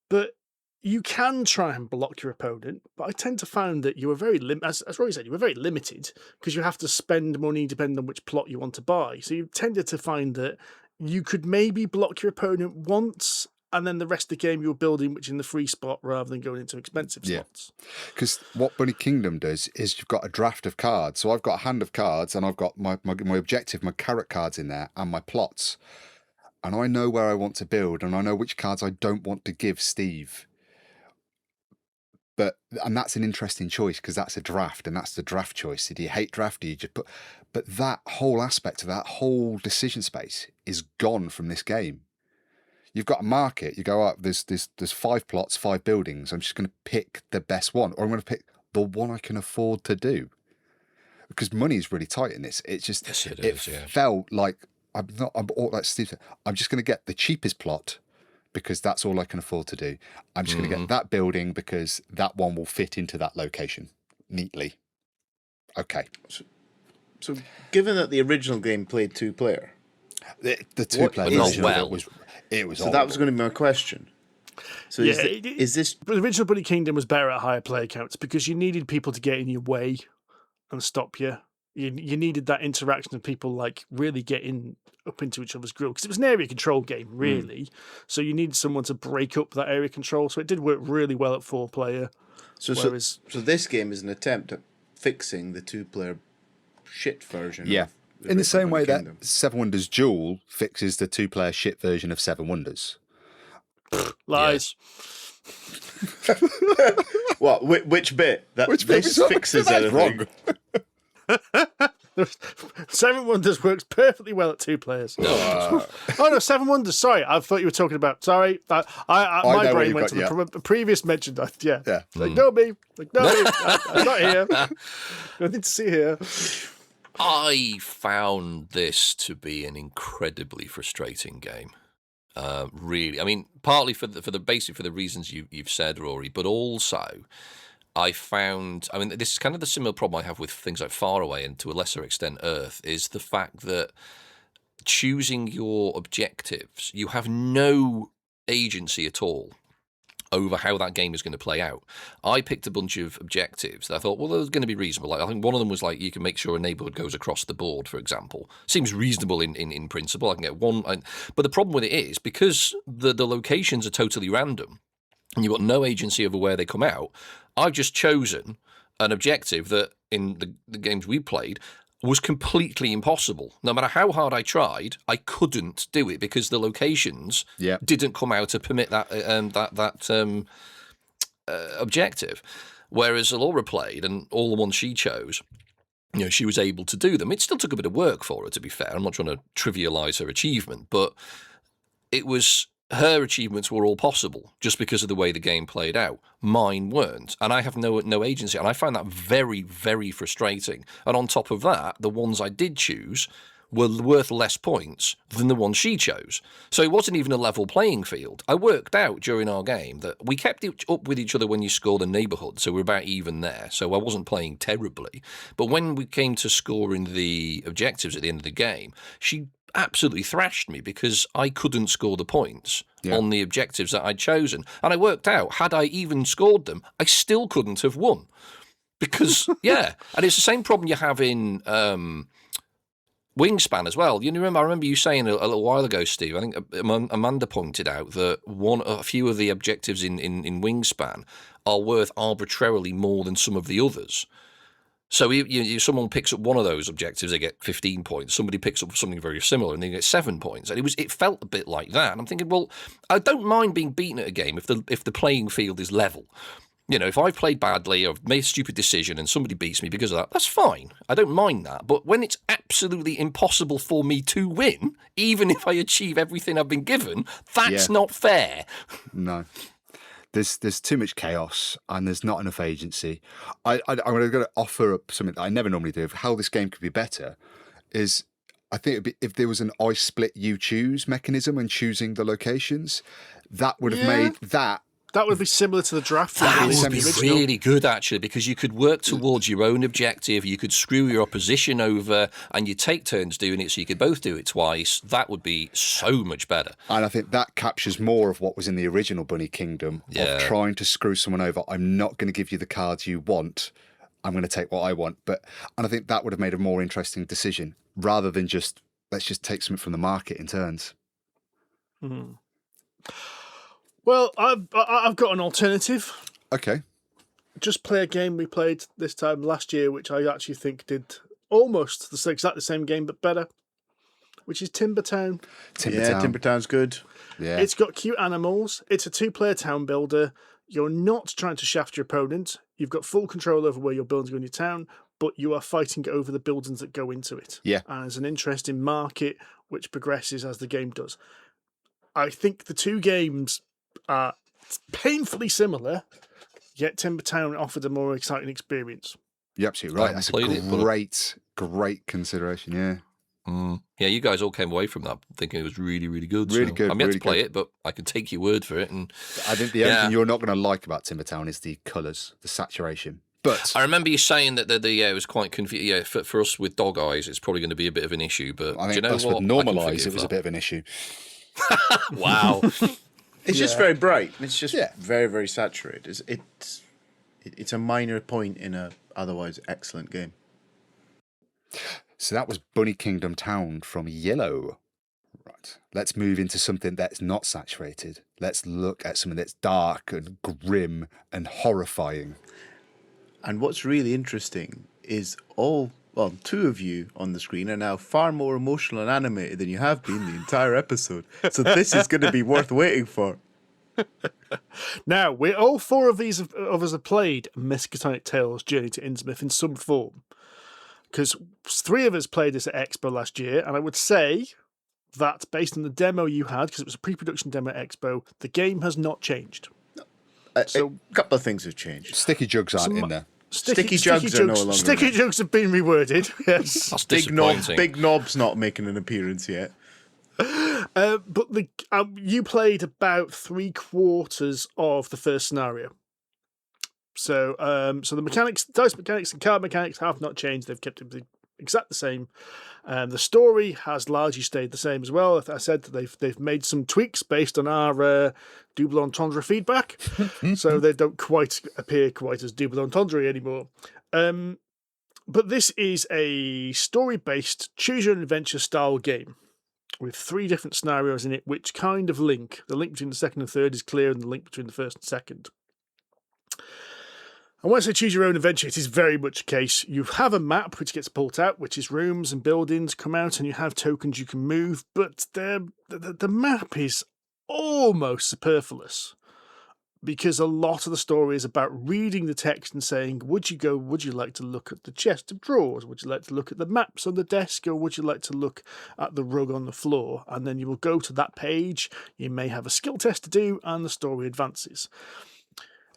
But you can try and block your opponent, but I tend to find that you are very as Rory said, you were very limited because you have to spend money depending on which plot you want to buy. So you tended to find that you could maybe block your opponent once, and then the rest of the game you're building, which in the free spot rather than going into expensive slots. Because what Bunny Kingdom does is you've got a draft of cards. So I've got a hand of cards, and I've got my objective, my carrot cards in there, and my plots. And I know where I want to build, and I know which cards I don't want to give Steve. And that's an interesting choice because that's a draft, and that's the draft choice. Do you hate draft? Do you just put? But that whole aspect of that whole decision space is gone from this game. You've got a market. You go up. There's 5 plots, 5 buildings. I'm just going to pick the best one, or I'm going to pick the one I can afford to do. Because money is really tight in this. It's just it felt like I'm like Steve said, I'm just going to get the cheapest plot because that's all I can afford to do. I'm just going to get that building because that one will fit into that location neatly. Okay. So given that the original game played 2-player, the 2-player version was so that was going to be my question. So is this the original Bunny Kingdom was better at higher player counts because you needed people to get in your way and stop you. You needed that interaction of people like really getting up into each other's grill because it was an area control game, really. So you needed someone to break up that area control. So it did work really well at 4-player. So this game is an attempt at fixing the 2-player shit version. Yeah. In the same way that Seven Wonders Duel fixes the 2-player shit version of Seven Wonders. Lies. Yeah. What? Which bit? Which bit fixes anything? Seven Wonders works perfectly well at 2 players. No. Oh no, Seven Wonders. Sorry, I thought you were talking about. Sorry, my brain went to the previous mentioned. Yeah. Ignore me. I'm not here. Nothing to see here. I found this to be an incredibly frustrating game. Really, I mean, partly for the reasons you've said, Rory, but also I found, I mean, this is kind of the similar problem I have with things like Far Away and to a lesser extent Earth, is the fact that choosing your objectives, you have no agency at all over how that game is going to play out. I picked a bunch of objectives that I thought, well, they're going to be reasonable. Like, I think one of them was like, you can make sure a neighbourhood goes across the board, for example. Seems reasonable in principle. I can get one. But the problem with it is, because the locations are totally random, and you've got no agency over where they come out, I've just chosen an objective that, in the games we played, was completely impossible. No matter how hard I tried, I couldn't do it because the locations didn't come out to permit that objective. Whereas Laura played, and all the ones she chose, you know, she was able to do them. It still took a bit of work for her, to be fair. I'm not trying to trivialise her achievement, but it was, her achievements were all possible just because of the way the game played out. Mine weren't, and I have no agency, and I find that very, very frustrating. And on top of that, the ones I did choose were worth less points than the ones she chose. So it wasn't even a level playing field. I worked out during our game that we kept it up with each other when you score the neighbourhood, so we're about even there. So I wasn't playing terribly. But when we came to scoring the objectives at the end of the game, she absolutely thrashed me because I couldn't score the points on the objectives that I'd chosen. And I worked out, had I even scored them, I still couldn't have won. Because, and it's the same problem you have in Wingspan as well. You know, I remember you saying a little while ago, Steve, I think Amanda pointed out that a few of the objectives in Wingspan are worth arbitrarily more than some of the others. So someone picks up one of those objectives, they get 15 points. Somebody picks up something very similar and they get 7 points. And it felt a bit like that. And I'm thinking, well, I don't mind being beaten at a game if the playing field is level. You know, if I've played badly or made a stupid decision and somebody beats me because of that, that's fine. I don't mind that. But when it's absolutely impossible for me to win, even if I achieve everything I've been given, that's not fair. No. There's too much chaos and there's not enough agency. I'm going to offer up something that I never normally do of how this game could be better. Is I think it'd be, if there was an I split you choose mechanism when choosing the locations, that would have made that. That would be similar to the draft. That would be really good, actually, because you could work towards your own objective. You could screw your opposition over, and you take turns doing it, so you could both do it twice. That would be so much better. And I think that captures more of what was in the original Bunny Kingdom of trying to screw someone over. I'm not going to give you the cards you want. I'm going to take what I want. And I think that would have made a more interesting decision rather than just let's just take something from the market in turns. Mm-hmm. Well, I've got an alternative. Okay. Just play a game we played this time last year, which I actually think did almost exactly the same game, but better, which is Timber Town. Yeah, Timber Town's good. Yeah. It's got cute animals. It's a 2-player town builder. You're not trying to shaft your opponent. You've got full control over where your buildings go in your town, but you are fighting over the buildings that go into it. Yeah. And there's an interesting market which progresses as the game does. I think the two games are painfully similar, yet Timber Town offered a more exciting experience. You're absolutely right. That's a great consideration, yeah. Yeah, you guys all came away from that thinking it was really, really good. Really good. I'm yet to play it, but I can take your word for it. And I think the only thing you're not going to like about Timber Town is the colours, the saturation. But I remember you saying that it was quite confusing. Yeah, for us with dog eyes, it's probably going to be a bit of an issue. But I think do you know us what? with normal eyes, it was a bit of an issue. Wow. It's just very bright. It's just very, very saturated. It's a minor point in a otherwise excellent game. So that was Bunny Kingdom Town from Yellow. Right. Let's move into something that's not saturated. Let's look at something that's dark and grim and horrifying. And what's really interesting is two of you on the screen are now far more emotional and animated than you have been the entire episode. So this is going to be worth waiting for. Now, all four of us have played Miskatonic Tales Journey to Innsmouth in some form. Because 3 of us played this at Expo last year, and I would say that based on the demo you had, because it was a pre-production demo at Expo, the game has not changed. A couple of things have changed. Sticky jugs aren't in there. Sticky jugs are no longer. Sticky jugs have been reworded. Yes, that's disappointing. Big Knob's not making an appearance yet. But you played about 3/4 of the first scenario. So, the mechanics, dice mechanics, and card mechanics have not changed. They've kept it exact the same. The story has largely stayed the same as well. I said they've made some tweaks based on our double entendre feedback, so they don't quite appear quite as double entendre anymore. But this is a story-based choose-your-own-adventure style game with 3 different scenarios in it, which kind of link. The link between the second and third is clear, and the link between the first and second. And once I choose your own adventure, it is very much a case. You have a map which gets pulled out, which is rooms and buildings come out, and you have tokens you can move, but the map is almost superfluous because a lot of the story is about reading the text and saying, would you like to look at the chest of drawers? Would you like to look at the maps on the desk? Or would you like to look at the rug on the floor? And then you will go to that page. You may have a skill test to do, and the story advances.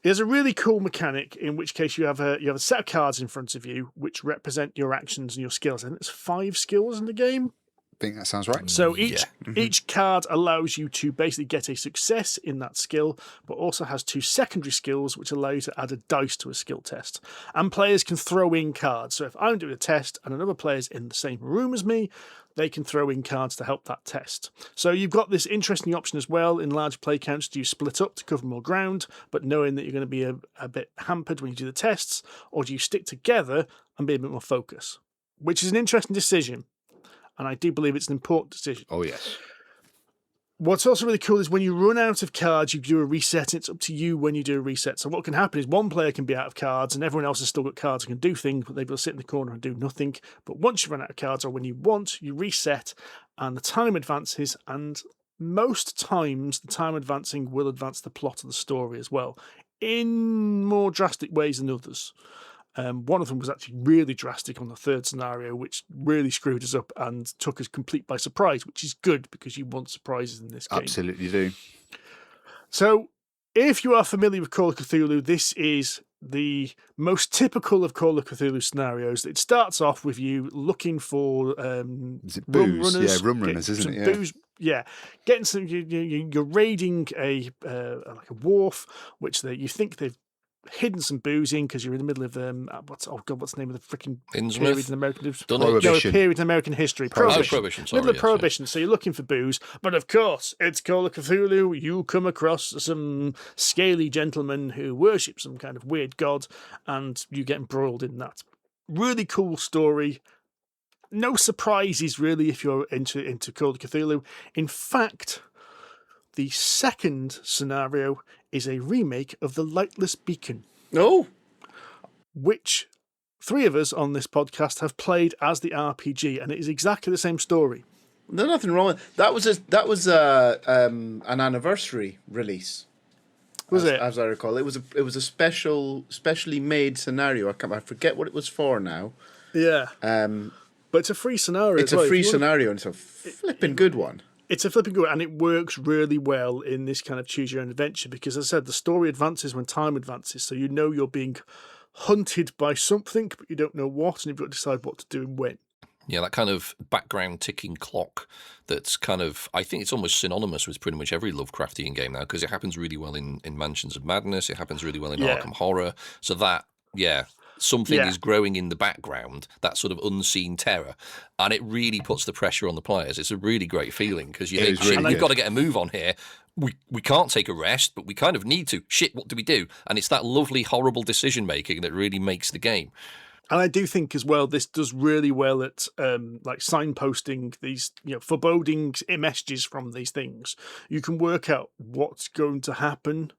There's a really cool mechanic in which case you have a set of cards in front of you which represent your actions and your skills. I think there's 5 skills in the game. I think that sounds right. So each card allows you to basically get a success in that skill, but also has 2 secondary skills which allow you to add a dice to a skill test. And players can throw in cards. So if I'm doing a test and another player's in the same room as me, they can throw in cards to help that test. So you've got this interesting option as well in large play counts. Do you split up to cover more ground, but knowing that you're going to be a bit hampered when you do the tests, or do you stick together and be a bit more focused? Which is an interesting decision. And I do believe it's an important decision. Oh, yes. What's also really cool is when you run out of cards, you do a reset, and it's up to you when you do a reset. So what can happen is one player can be out of cards, and everyone else has still got cards and can do things, but they will sit in the corner and do nothing. But once you run out of cards, or when you want, you reset, and the time advances, and most times the time advancing will advance the plot of the story as well, in more drastic ways than others. One of them was actually really drastic on the 3rd scenario, which really screwed us up and took us complete by surprise, which is good because you want surprises in this game. Absolutely do. So, if you are familiar with Call of Cthulhu, this is the most typical of Call of Cthulhu scenarios. It starts off with you looking for is it booze? Rum runners. Yeah, rum runners, isn't it? Yeah. Booze. Yeah, getting some. You're raiding a wharf, which you think they've hidden some booze in because you're in the middle of what's the name of the freaking period in American period in American history? Prohibition. Middle of Prohibition. So you're looking for booze, but of course it's Call of Cthulhu. You come across some scaly gentleman who worship some kind of weird god, and you get embroiled in that. Really cool story. No surprises really if you're into Call of Cthulhu. In fact, the second scenario is a remake of The Lightless Beacon. Oh! Which 3 of us on this podcast have played as the RPG, and it is exactly the same story. There's nothing wrong with that. Was an anniversary release. Was it? As I recall, it was a specially made scenario. I forget what it was for now. Yeah. But it's a free scenario. It's a free scenario, and it's a flipping good one. It's a flipping good, and it works really well in this kind of choose your own adventure because, as I said, the story advances when time advances, so you know you're being hunted by something, but you don't know what, and you've got to decide what to do and when. Yeah, that kind of background ticking clock that's kind of, I think it's almost synonymous with pretty much every Lovecraftian game now, because it happens really well in Mansions of Madness, it happens really well in Arkham Horror, so that, something is growing in the background, that sort of unseen terror, and it really puts the pressure on the players. It's a really great feeling, because you think, shit, we've got to get a move on here. We can't take a rest, but we kind of need to. Shit, what do we do? And it's that lovely, horrible decision-making that really makes the game. And I do think as well, this does really well at like signposting these, foreboding messages from these things. You can work out what's going to happen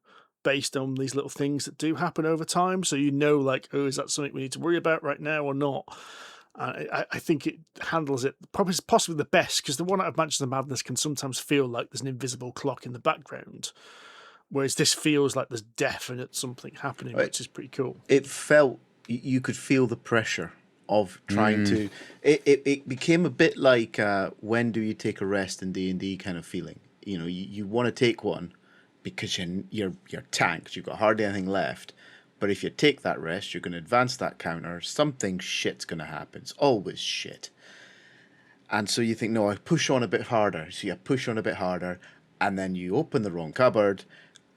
based on these little things that do happen over time. So like, oh, is that something we need to worry about right now or not? I think it handles it probably possibly the best, because the one out of Mansions of Madness can sometimes feel like there's an invisible clock in the background, whereas this feels like there's definite something happening, which is pretty cool. It felt, you could feel the pressure of trying to. It became a bit like when do you take a rest in D&D kind of feeling. You want to take one because you're tanked. You've got hardly anything left. But if you take that rest, you're going to advance that counter. Something shit's going to happen. It's always shit. And so you think, no, I push on a bit harder. So you push on a bit harder, and then you open the wrong cupboard,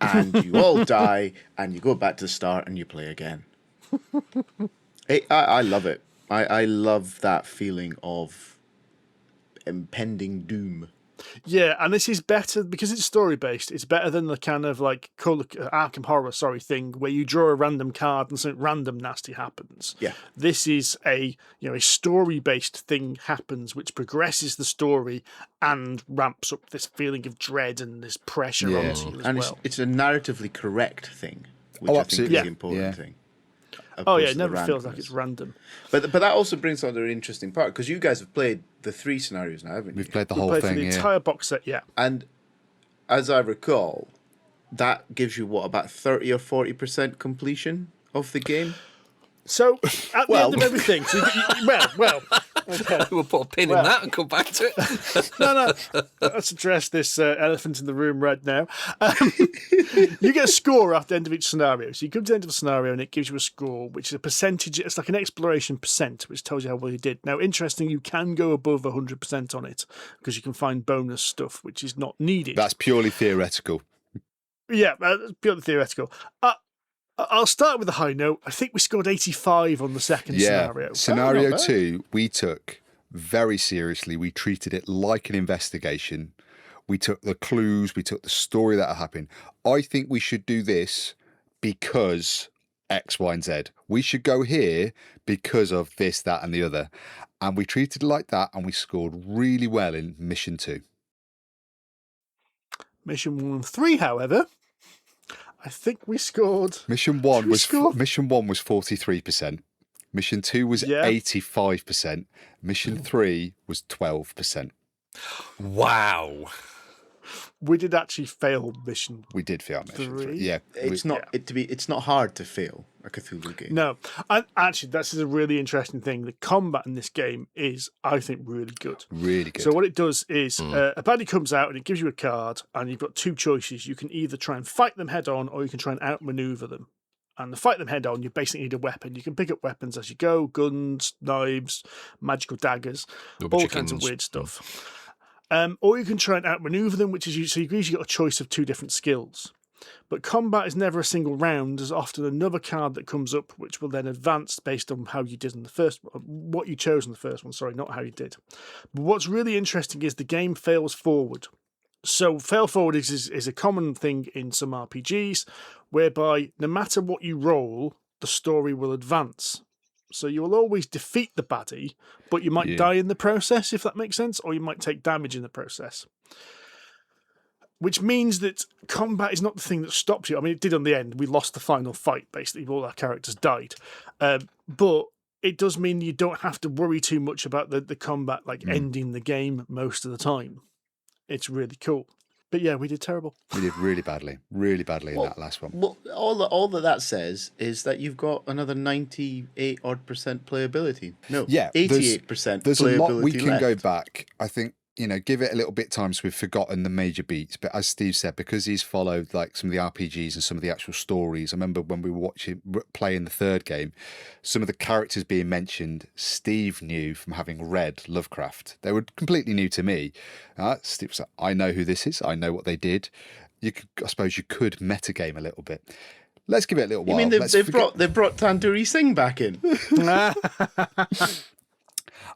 and you all die, and you go back to the start, and you play again. I love it. I love that feeling of impending doom. Yeah, and this is better because it's story-based. It's better than the kind of like Arkham Horror, thing where you draw a random card and something random nasty happens. Yeah. This is a story-based thing happens, which progresses the story and ramps up this feeling of dread and this pressure onto you as and well. It's a narratively correct thing, which I think is the important thing. It never feels like it's random. But that also brings on an interesting part, because you guys have played the 3 scenarios now, haven't you? We've played the whole thing, the entire box set, yeah. And as I recall, that gives you about 30 or 40% completion of the game. So at the end of everything, okay. We'll put a pin in that and come back to it. No. Let's address this elephant in the room right now. You get a score after the end of each scenario. So you come to the end of a scenario and it gives you a score, which is a percentage. It's like an exploration percent, which tells you how well you did. Now, interesting, you can go above 100% on it because you can find bonus stuff, which is not needed. That's purely theoretical. Yeah, purely theoretical. I'll start with a high note. I think we scored 85 on the second scenario. Scenario 2, we took very seriously. We treated it like an investigation. We took the clues. We took the story that happened. I think we should do this because X, Y, and Z. We should go here because of this, that, and the other. And we treated it like that, and we scored really well in Mission 2. Mission 1 and 3, however, I think we scored. Mission 1 was 43%. Mission 2 was 85%. Mission 3 was 12%. Wow. We did actually fail Mission. We did fail Mission 3. Yeah, it's not hard to fail a Cthulhu game. No, and actually, this is a really interesting thing. The combat in this game is, I think, really good. Really good. So what it does is a baddie comes out and it gives you a card, and you've got 2 choices. You can either try and fight them head on, or you can try and outmaneuver them. And to fight them head on, you basically need a weapon. You can pick up weapons as you go: guns, knives, magical daggers, all kinds of weird stuff. Or you can try and outmaneuver them, which is so you've usually got a choice of 2 different skills. But combat is never a single round. There's often another card that comes up, which will then advance based on how you did in the first one, what you chose in the first one. Sorry, not how you did. But what's really interesting is the game fails forward. So fail forward is a common thing in some RPGs, whereby no matter what you roll, the story will advance. So you will always defeat the baddie, but you might die in the process, if that makes sense, or you might take damage in the process. Which means that combat is not the thing that stops you. I mean, it did on the end. We lost the final fight, basically. All our characters died. But it does mean you don't have to worry too much about the combat, ending the game most of the time. It's really cool. But yeah, we did terrible. We did really badly in that last one. Well, all that says is that you've got another 98% playability. No, 88% there's playability a lot we can left. go back. I think give it a little bit of time so we've forgotten the major beats. But as Steve said, because he's followed like some of the RPGs and some of the actual stories, I remember when we were playing the third game, some of the characters being mentioned, Steve knew from having read Lovecraft. They were completely new to me. Steve was like, I know who this is. I know what they did. I suppose you could metagame a little bit. Let's give it a little while. You mean they've brought Tandoori Singh back in?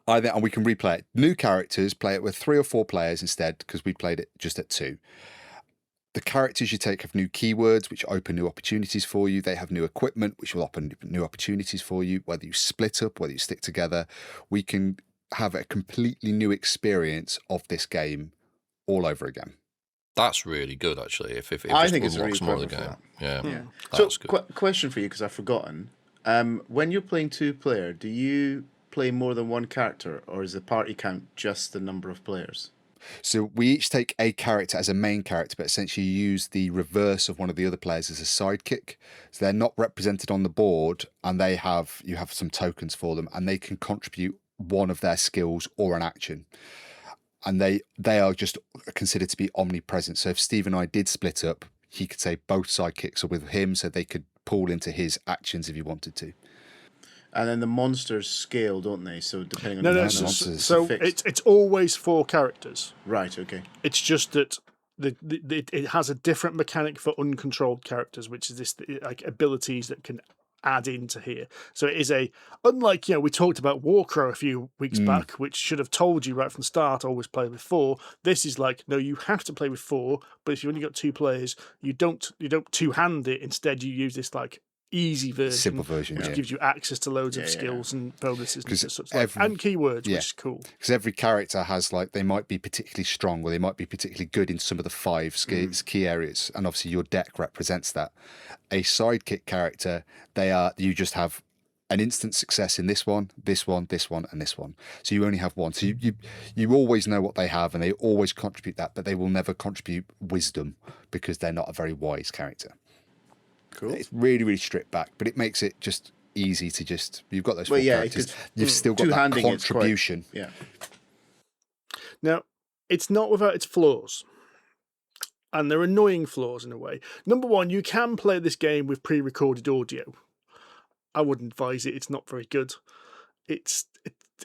And we can replay it. New characters, play it with 3 or 4 players instead, because we played it just at 2. The characters you take have new keywords, which open new opportunities for you. They have new equipment, which will open new opportunities for you. Whether you split up, whether you stick together, we can have a completely new experience of this game all over again. That's really good, actually. If I think it's really more of the perfect game. for Yeah. So, question for you, because I've forgotten. When you're playing 2-player, do you play more than one character, or is the party count just the number of players? So we each take a character as a main character, but essentially use the reverse of one of the other players as a sidekick. So they're not represented on the board, and you have some tokens for them, and they can contribute one of their skills or an action. And they are just considered to be omnipresent. So if Steve and I did split up, he could say both sidekicks are with him, so they could pull into his actions if he wanted to. And then the monsters scale, don't they? So depending on No, so it's always 4 characters. Right. Okay. It's just that it has a different mechanic for uncontrolled characters, which is this like abilities that can add into here. So it is unlike we talked about Warcrow a few weeks back, which should have told you right from the start always play with 4. This is like, no, you have to play with 4, but if you only got 2 players, you don't 2-hand it. Instead, you use this like easy version, simple version, which gives you access to loads of skills and bonuses and such and keywords, which is cool. Because every character has they might be particularly strong, or they might be particularly good in some of the 5 key areas, and obviously your deck represents that. A sidekick character, you just have an instant success in this one, and this one. So you only have one. So you always know what they have, and they always contribute that, but they will never contribute wisdom because they're not a very wise character. Cool. It's really, really stripped back, but it makes it just easy to you've got those 4 characters. You've still got that contribution. Now, it's not without its flaws. And they're annoying flaws in a way. Number 1, you can play this game with pre-recorded audio. I wouldn't advise it. It's not very good. It's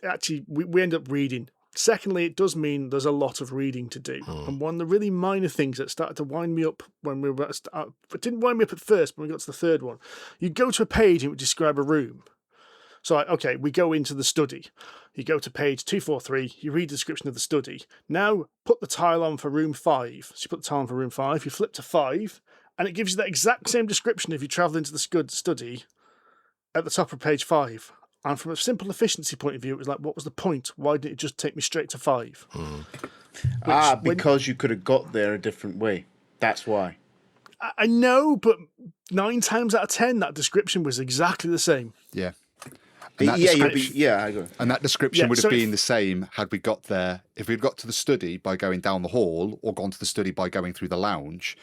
actually, we end up reading. Secondly, it does mean there's a lot of reading to do. And one of the really minor things that started to wind me up when we were about to start, it didn't wind me up at first, but when we got to the third one, you go to a page and it would describe a room. So, okay, we go into the study. You go to page 243, you read the description of the study. Now, put the tile on for room 5. So you put the tile on for room 5, you flip to 5, and it gives you that exact same description if you travel into the study at the top of page 5. And from a simple efficiency point of view, it was like, what was the point? Why didn't it just take me straight to 5? Because you could have got there a different way. That's why. I know, but 9 times out of 10, that description was exactly the same. Yeah. And I go. And that description would have been the same had we got there. If we'd got to the study by going down the hall, or gone to the study by going through the lounge,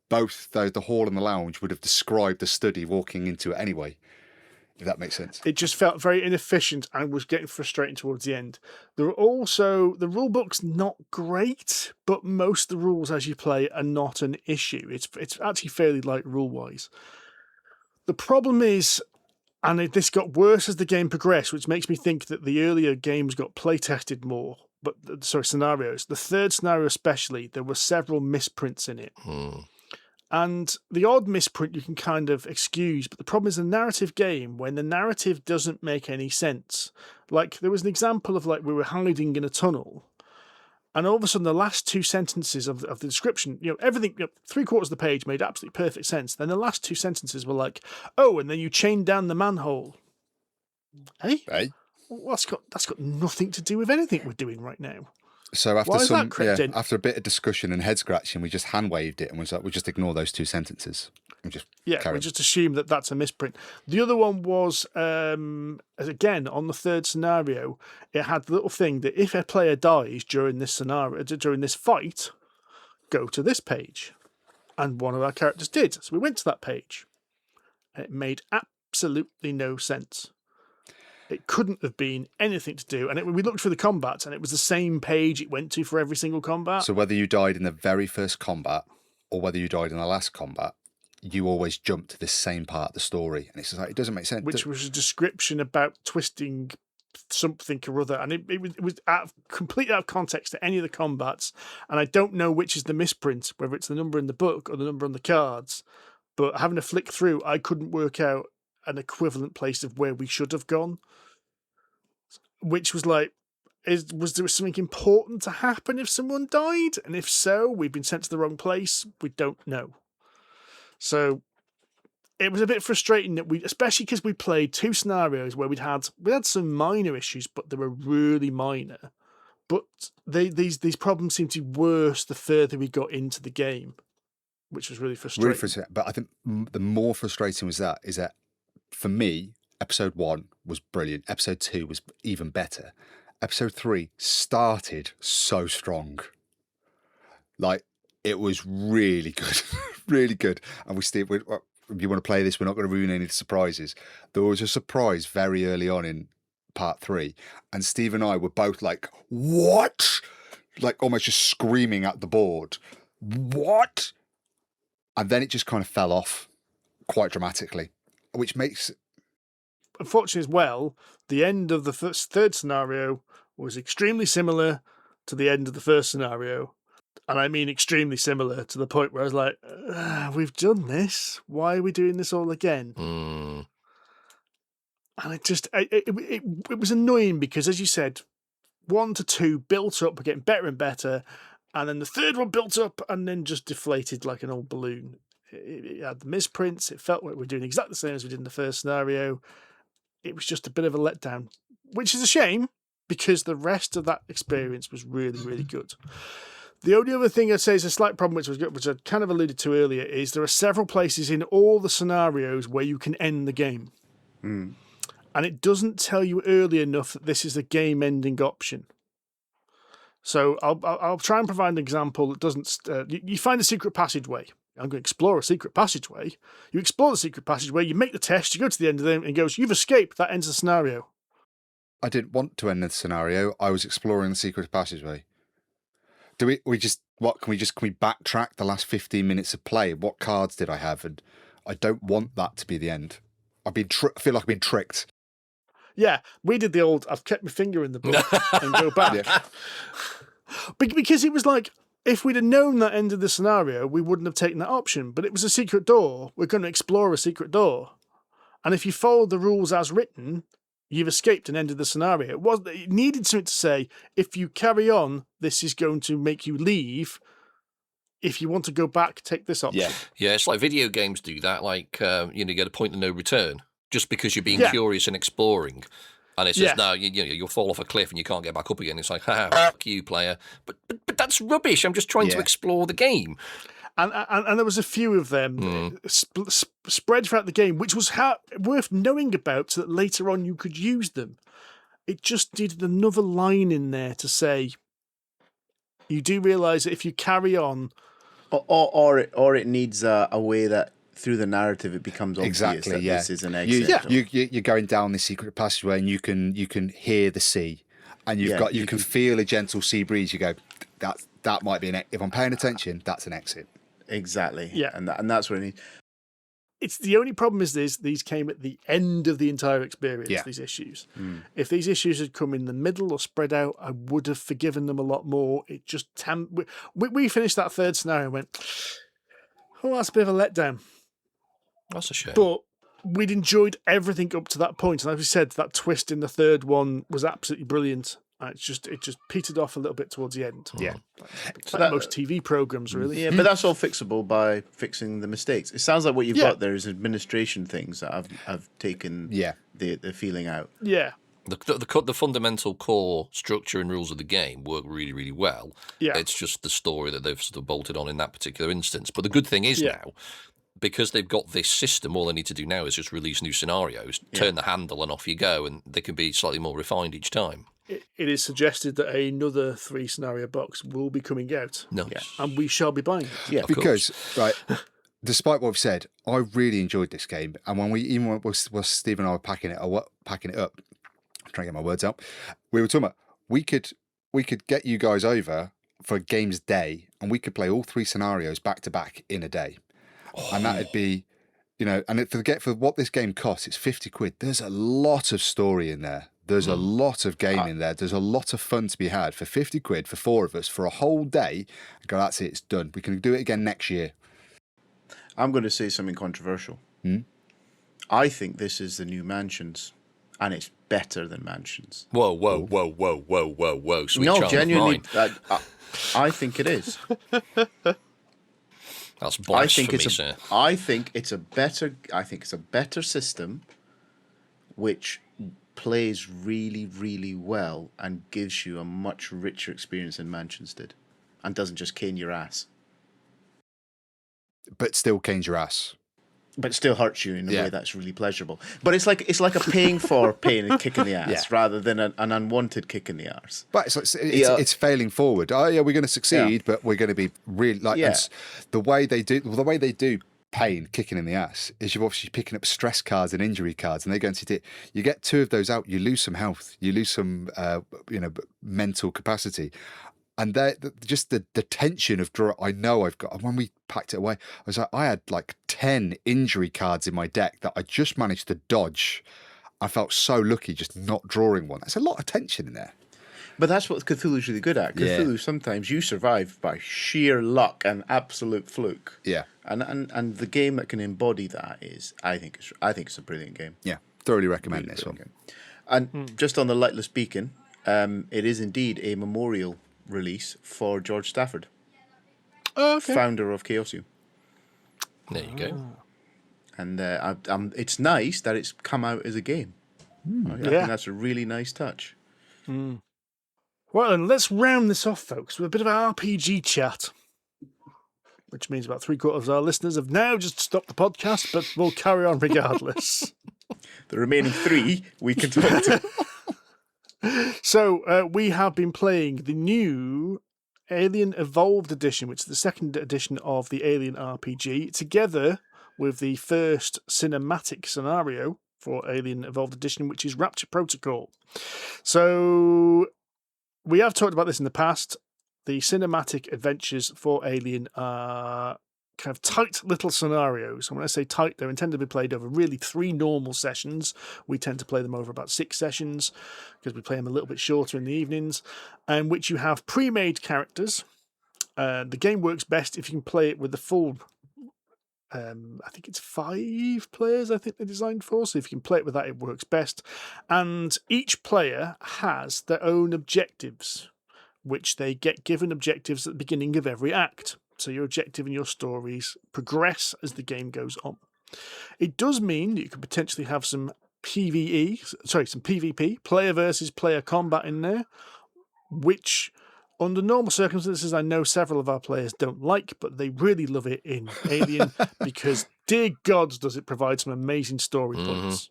both the hall and the lounge would have described the study walking into it anyway. If that makes sense. It just felt very inefficient and was getting frustrating towards the end. There are also, the rule book's not great, but most of the rules as you play are not an issue. It's actually fairly light rule-wise. The problem is, and this got worse as the game progressed, which makes me think that the earlier games got play-tested more, scenarios. The third scenario especially, there were several misprints in it. And the odd misprint you can kind of excuse, but the problem is a narrative game when the narrative doesn't make any sense. Like, there was an example of, like, we were hiding in a tunnel, and all of a sudden the last 2 sentences of the description, everything, 3/4 of the page made absolutely perfect sense. Then the last 2 sentences were like, oh, and then you chained down the manhole. Hey? Well, that's got nothing to do with anything we're doing right now. So after a bit of discussion and head scratching, we just hand waved it and was like, we'll just ignore those 2 sentences. And just we just assume that that's a misprint. The other one was, again, on the third scenario, it had the little thing that if a player dies during this fight, go to this page. And one of our characters did. So we went to that page. And it made absolutely no sense. It couldn't have been anything to do. And we looked through the combats, and it was the same page it went to for every single combat. So whether you died in the very first combat or whether you died in the last combat, you always jump to the same part of the story. And it's just like, it doesn't make sense. Which was a description about twisting something or other. And it was completely out of context to any of the combats. And I don't know which is the misprint, whether it's the number in the book or the number on the cards. But having a flick through, I couldn't work out an equivalent place of where we should have gone. Which was like, was there something important to happen if someone died? And if so, we've been sent to the wrong place. We don't know. So it was a bit frustrating that especially because we played 2 scenarios where we had some minor issues, but they were really minor. But these problems seemed to be worse the further we got into the game, which was really frustrating. Really frustrating. But I think the more frustrating is that for me, episode 1 was brilliant. Episode 2 was even better. Episode 3 started so strong. Like, it was really good, really good. And if you want to play this, we're not going to ruin any surprises. There was a surprise very early on in part 3, and Steve and I were both like, "What?" Like almost just screaming at the board, "What?" And then it just kind of fell off quite dramatically, which makes. Unfortunately, as well, the end of the third scenario was extremely similar to the end of the first scenario. And I mean extremely similar to the point where I was like, we've done this. Why are we doing this all again? Mm. And it was annoying because, as you said, 1 to 2 built up, getting better and better. And then the third one built up and then just deflated like an old balloon. It had the misprints. It felt like we were doing exactly the same as we did in the first scenario. It was just a bit of a letdown, which is a shame because the rest of that experience was really, really good. The only other thing I'd say is a slight problem, which I kind of alluded to earlier, is there are several places in all the scenarios where you can end the game. Mm. And it doesn't tell you early enough that this is a game-ending option. So I'll try and provide an example that doesn't... you find a secret passageway. I'm going to explore a secret passageway. You explore the secret passageway, you make the test, you go to the end of it, and it goes, "You've escaped." That ends the scenario. I didn't want to end the scenario. I was exploring the secret passageway. Do we just can we backtrack the last 15 minutes of play? What cards did I have? And I don't want that to be the end. I feel like I've been tricked. Yeah, we did the old "I've kept my finger in the book" and go back. Yeah. Because it was like, if we'd have known that end of the scenario, we wouldn't have taken that option. But it was a secret door. We're going to explore a secret door. And if you follow the rules as written, you've escaped and ended the scenario. It needed something to say, if you carry on, this is going to make you leave. If you want to go back, take this option. Yeah, it's like video games do that. Like, you get a point of no return just because you're being curious and exploring. And it says, no, you'll fall off a cliff and you can't get back up again. It's like, fuck you, player. But that's rubbish. I'm just trying to explore the game. And there was a few of them spread throughout the game, which was worth knowing about so that later on you could use them. It just needed another line in there to say, you do realise that if you carry on... Or it needs a way that through the narrative it becomes obvious that this is an exit. You're going down this secret passageway and you can hear the sea, and you can feel a gentle sea breeze. You go, that might be if I'm paying attention, that's an exit. Exactly. Yeah, and that's what it needs. It's the only problem is these came at the end of the entire experience. Yeah. These issues. If these issues had come in the middle or spread out, I would have forgiven them a lot more. It just we finished that third scenario and went, oh, that's a bit of a letdown. That's a shame. But we'd enjoyed everything up to that point, and as we said, that twist in the third one was absolutely brilliant. It just petered off a little bit towards the end. Yeah, like most TV programs, really. Yeah, but that's all fixable by fixing the mistakes. It sounds like what you've got there is administration things that have taken the feeling out. Yeah. The fundamental core structure and rules of the game work really, really well. Yeah. It's just the story that they've sort of bolted on in that particular instance. But the good thing is now, because they've got this system, all they need to do now is just release new scenarios, turn the handle, and off you go, and they can be slightly more refined each time. It is suggested that another 3 scenario box will be coming out. Nice. And we shall be buying it. Yeah, because despite what we've said, I really enjoyed this game, and when Steve and I were packing it up, trying to get my words out. We were talking about we could get you guys over for a game's day, and we could play all 3 scenarios back to back in a day, and that'd be, and for what this game costs, it's £50. There's a lot of story in there. There's a lot of game in there. There's a lot of fun to be had for £50 for 4 of us for a whole day. Go, that's it. It's done. We can do it again next year. I'm going to say something controversial. I think this is the new Mansions, and it's better than Mansions. Whoa. Sweet No, child genuinely, of mine. I think it is. That's blasphemy, sir. I think it's a better system, which plays really, really well and gives you a much richer experience than Mansions did, and doesn't just cane your ass. But still canes your ass. But still hurts you in a way that's really pleasurable. But it's like a paying for pain and kick in the ass rather than an unwanted kick in the arse. But it's failing forward. Oh yeah, we're going to succeed, but we're going to be really the way they do pain kicking in the ass is you're obviously picking up stress cards and injury cards, and they're going to you get 2 of those out, you lose some health, you lose some mental capacity. And just the tension of draw. I know I've got. When we packed it away, I had like 10 injury cards in my deck that I just managed to dodge. I felt so lucky just not drawing one. There's a lot of tension in there. But that's what Cthulhu's really good at. Cthulhu, sometimes you survive by sheer luck and absolute fluke. Yeah. And the game that can embody that is, I think it's a brilliant game. Yeah, thoroughly recommend this one. Game. And just on the Lightless Beacon, it is indeed a memorial release for George Stafford, founder of Chaosium. There you go. And it's nice that it's come out as a game. I think that's a really nice touch. Well, then let's round this off, folks, with a bit of RPG chat. Which means about 3/4 of our listeners have now just stopped the podcast, but we'll carry on regardless. The remaining 3 we can talk to. So we have been playing the new Alien Evolved Edition, which is the 2nd edition of the Alien RPG, together with the first cinematic scenario for Alien Evolved Edition, which is Rapture Protocol. So we have talked about this in the past. The cinematic adventures for Alien are kind of tight little scenarios. And when I say tight, they're intended to be played over really 3 normal sessions. We tend to play them over about 6 sessions because we play them a little bit shorter in the evenings, and which you have pre-made characters. The game works best if you can play it with the full, I think it's 5 players I think they're designed for. So if you can play it with that, it works best. And each player has their own objectives, which they get given objectives at the beginning of every act. So your objective and your stories progress as the game goes on. It does mean that you could potentially have some PvP, player versus player combat in there, which under normal circumstances I know several of our players don't like, but they really love it in Alien because, dear gods, does it provide some amazing story points.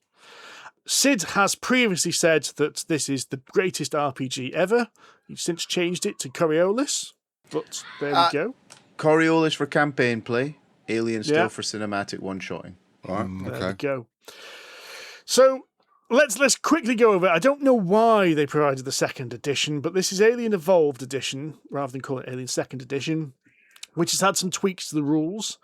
Sid has previously said that this is the greatest RPG ever. He's since changed it to Coriolis, but there we go. Coriolis for campaign play, Alien still for cinematic one-shotting. All right, There we go. So let's quickly go over it. I don't know why they provided the 2nd edition, but this is Alien Evolved Edition rather than call it Alien 2nd Edition, which has had some tweaks to the rules.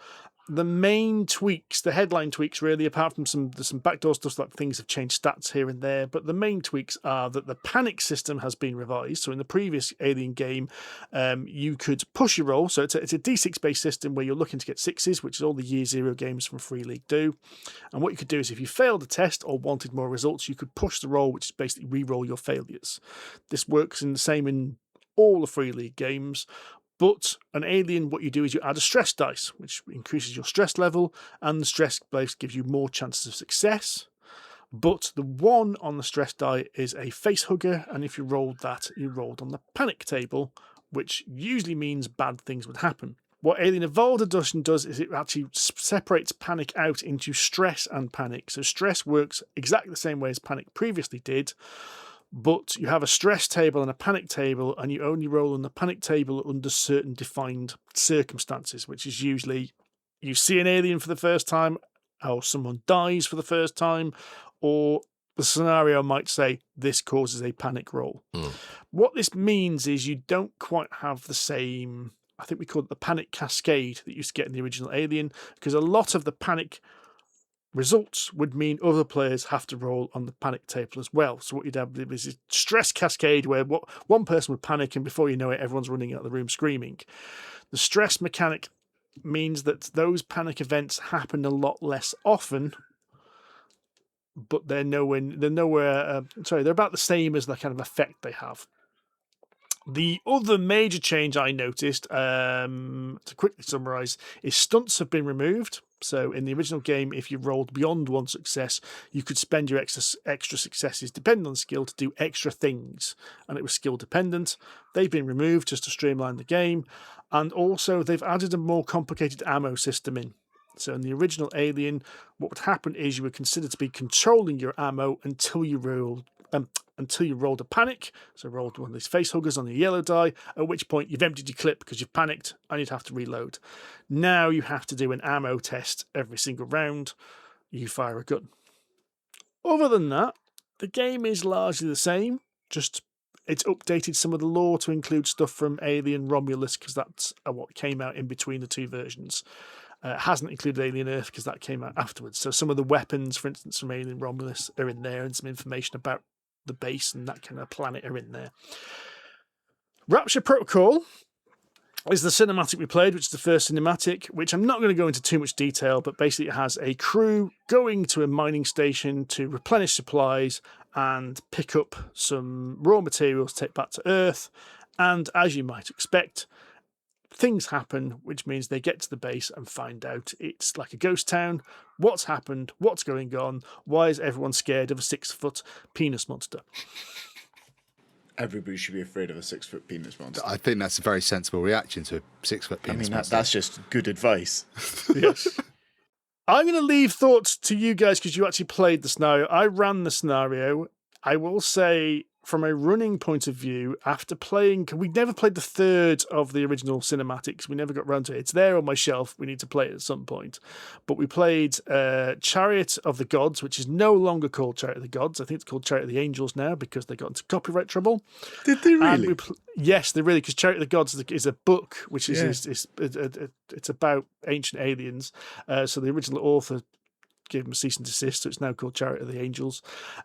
The main tweaks, the headline tweaks really, apart from there's some backdoor stuff like things have changed stats here and there, but the main tweaks are that the panic system has been revised. So in the previous Alien game, you could push your roll. So it's a D6 based system where you're looking to get 6s, which is all the Year Zero games from Free League do. And what you could do is if you failed a test or wanted more results, you could push the roll, which is basically re-roll your failures. This works in the same in all the Free League games. But an Alien, what you do is you add a stress dice, which increases your stress level, and the stress dice gives you more chances of success. But the 1 on the stress die is a face hugger, and if you rolled that, you rolled on the panic table, which usually means bad things would happen. What Alien Evolved Edition does is it actually separates panic out into stress and panic. So stress works exactly the same way as panic previously did, but you have a stress table and a panic table, and you only roll on the panic table under certain defined circumstances, which is usually you see an alien for the first time, or someone dies for the first time, or the scenario might say this causes a panic roll. What this means is you don't quite have the same, I think we call it the panic cascade that you used to get in the original Alien, because a lot of the panic results would mean other players have to roll on the panic table as well. So what you'd have is a stress cascade where one person would panic and before you know it, everyone's running out of the room screaming. The stress mechanic means that those panic events happen a lot less often, but they're about the same as the kind of effect they have. The other major change I noticed, to quickly summarise, is stunts have been removed. So in the original game, if you rolled beyond one success, you could spend your extra successes, depending on skill, to do extra things. And it was skill dependent. They've been removed just to streamline the game. And also they've added a more complicated ammo system in. So in the original Alien, what would happen is you were considered to be controlling your ammo until you rolled a panic. So rolled one of these face huggers on the yellow die, at which point you've emptied your clip because you've panicked and you'd have to reload. Now you have to do an ammo test every single round you fire a gun. Other than that, the game is largely the same, just it's updated some of the lore to include stuff from Alien Romulus because that's what came out in between the two versions. It hasn't included Alien Earth because that came out afterwards. So some of the weapons, for instance, from Alien Romulus are in there and some information about the base and that kind of planet are in there. Rapture Protocol is the cinematic we played, which is the first cinematic, which I'm not going to go into too much detail, but basically it has a crew going to a mining station to replenish supplies and pick up some raw materials to take back to Earth. And as you might expect, things happen, which means they get to the base and find out it's like a ghost town. What's happened? What's going on? Why is everyone scared of a 6-foot penis monster? Everybody should be afraid of a 6-foot penis monster. I think that's a very sensible reaction to a 6-foot penis monster. That's just good advice. Yes. I'm going to leave thoughts to you guys because you actually played the scenario. I ran the scenario. I will say, from a running point of view, after playing, we never played the third of the original cinematics. We never got around to it. It's there on my shelf. We need to play it at some point. But we played Chariot of the Gods, which is no longer called Chariot of the Gods. I think it's called Chariot of the Angels now because they got into copyright trouble. Did they really? Yes, they really, because Chariot of the Gods is a book, which is it's about ancient aliens. So the original author gave them a cease and desist, so it's now called Chariot of the Angels.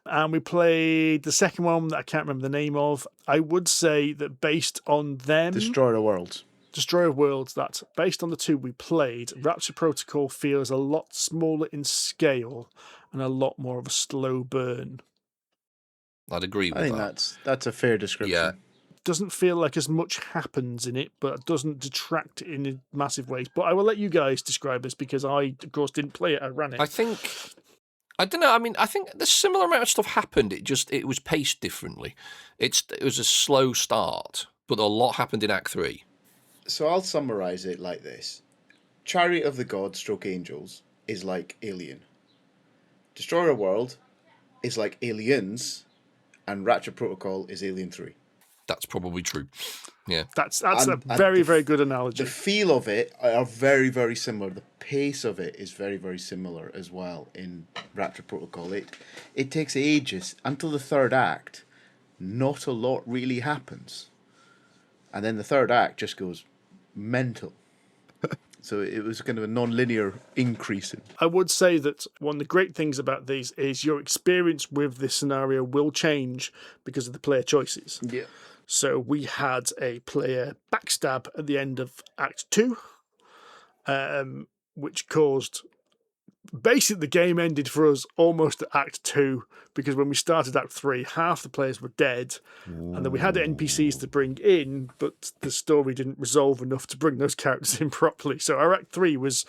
And we played the second one that I can't remember the name of. I would say that based on them... Destroyer of Worlds. Destroyer of Worlds, that based on the two we played, Rapture Protocol feels a lot smaller in scale and a lot more of a slow burn. I'd agree with that. I think that's a fair description. Yeah. Doesn't feel like as much happens in it, but doesn't detract in massive ways. But I will let you guys describe this because I, of course, didn't play it. I ran it. I don't know. I mean, I think the similar amount of stuff happened. It was paced differently. It was a slow start, but a lot happened in Act 3. So I'll summarise it like this. Chariot of the Gods / Angels is like Alien. Destroyer of World is like Aliens, and Rapture Protocol is Alien 3. That's probably true. Yeah. That's a very, very good analogy. The feel of it are very, very similar. The pace of it is very, very similar as well in Rapture Protocol. It takes ages until the third act. Not a lot really happens. And then the third act just goes mental. So it was kind of a non-linear increase. I would say that one of the great things about these is your experience with this scenario will change because of the player choices. Yeah. So we had a player backstab at the end of Act 2, which caused... Basically, the game ended for us almost at Act 2, because when we started Act 3, half the players were dead, and then we had NPCs to bring in, but the story didn't resolve enough to bring those characters in properly. So our Act 3 was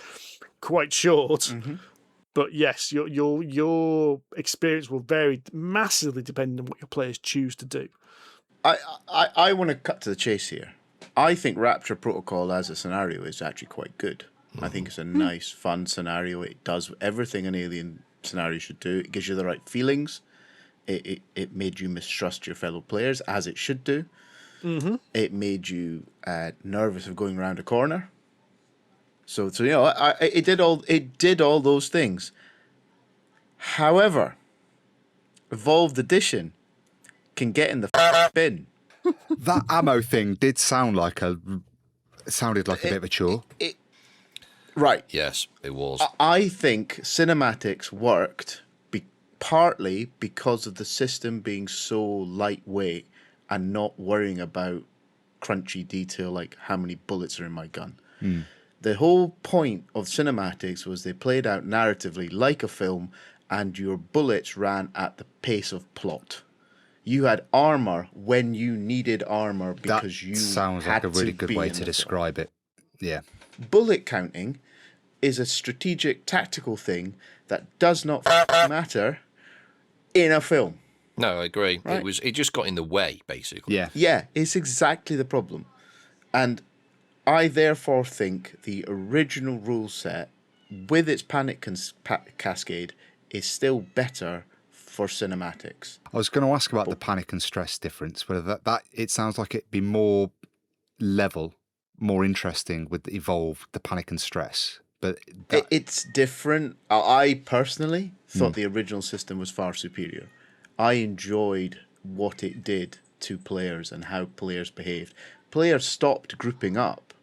quite short. Mm-hmm. But yes, your experience will vary massively depending on what your players choose to do. I want to cut to the chase here. I think Rapture Protocol as a scenario is actually quite good. I think it's a nice, fun scenario. It does everything an Alien scenario should do. It gives you the right feelings. It made you mistrust your fellow players, as it should do. Mm-hmm. It made you nervous of going around a corner. So you know, it did all those things. However, Evolved Edition can get in the bin. That ammo thing did sound like sounded like a bit of a chore. Right. Yes, it was. I think cinematics worked partly because of the system being so lightweight and not worrying about crunchy detail like how many bullets are in my gun. The whole point of cinematics was they played out narratively like a film, and your bullets ran at the pace of plot. You had armor when you needed armor because That you sounds had like a really to good be way in to the film. describe it. Yeah. Bullet counting is a strategic, tactical thing that does not matter in a film. No, I agree. Right. It just got in the way, basically. Yeah. Yeah, it's exactly the problem. And I therefore think the original rule set, with its panic cascade, is still better for cinematics. I was going to ask about the panic and stress difference, whether that it sounds like it'd be more level, more interesting with Evolve, the panic and stress. But It's different. I personally thought the original system was far superior. I enjoyed what it did to players and how players behaved. Players stopped grouping up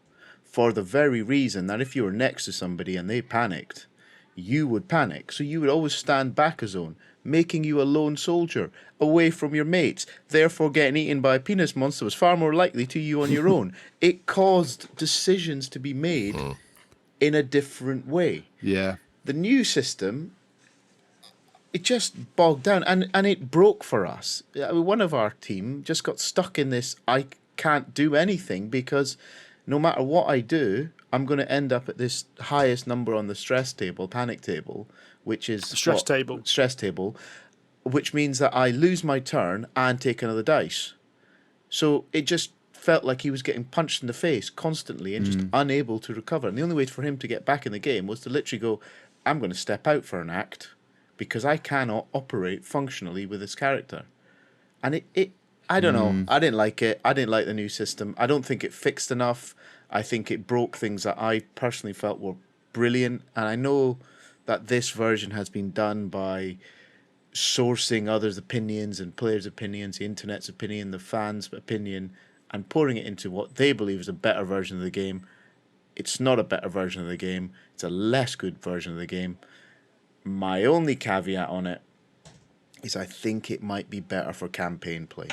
for the very reason that if you were next to somebody and they panicked, you would panic. So you would always stand back a zone, making you a lone soldier away from your mates. Therefore, getting eaten by a penis monster was far more likely to you on your own. It caused decisions to be made in a different way. yeah. The new system, it just bogged down and it broke for us. I mean, one of our team just got stuck in this, I can't do anything because no matter what I do, I'm going to end up at this highest number on the stress table, panic table, which is... Stress table, which means that I lose my turn and take another dice. So it just felt like he was getting punched in the face constantly and just unable to recover. And the only way for him to get back in the game was to literally go, I'm going to step out for an act because I cannot operate functionally with this character. And I don't know. I didn't like it. I didn't like the new system. I don't think it fixed enough. I think it broke things that I personally felt were brilliant. And I know that this version has been done by sourcing others' opinions and players' opinions, the internet's opinion, the fans' opinion, and pouring it into what they believe is a better version of the game. It's not a better version of the game. It's a less good version of the game. My only caveat on it is I think it might be better for campaign play.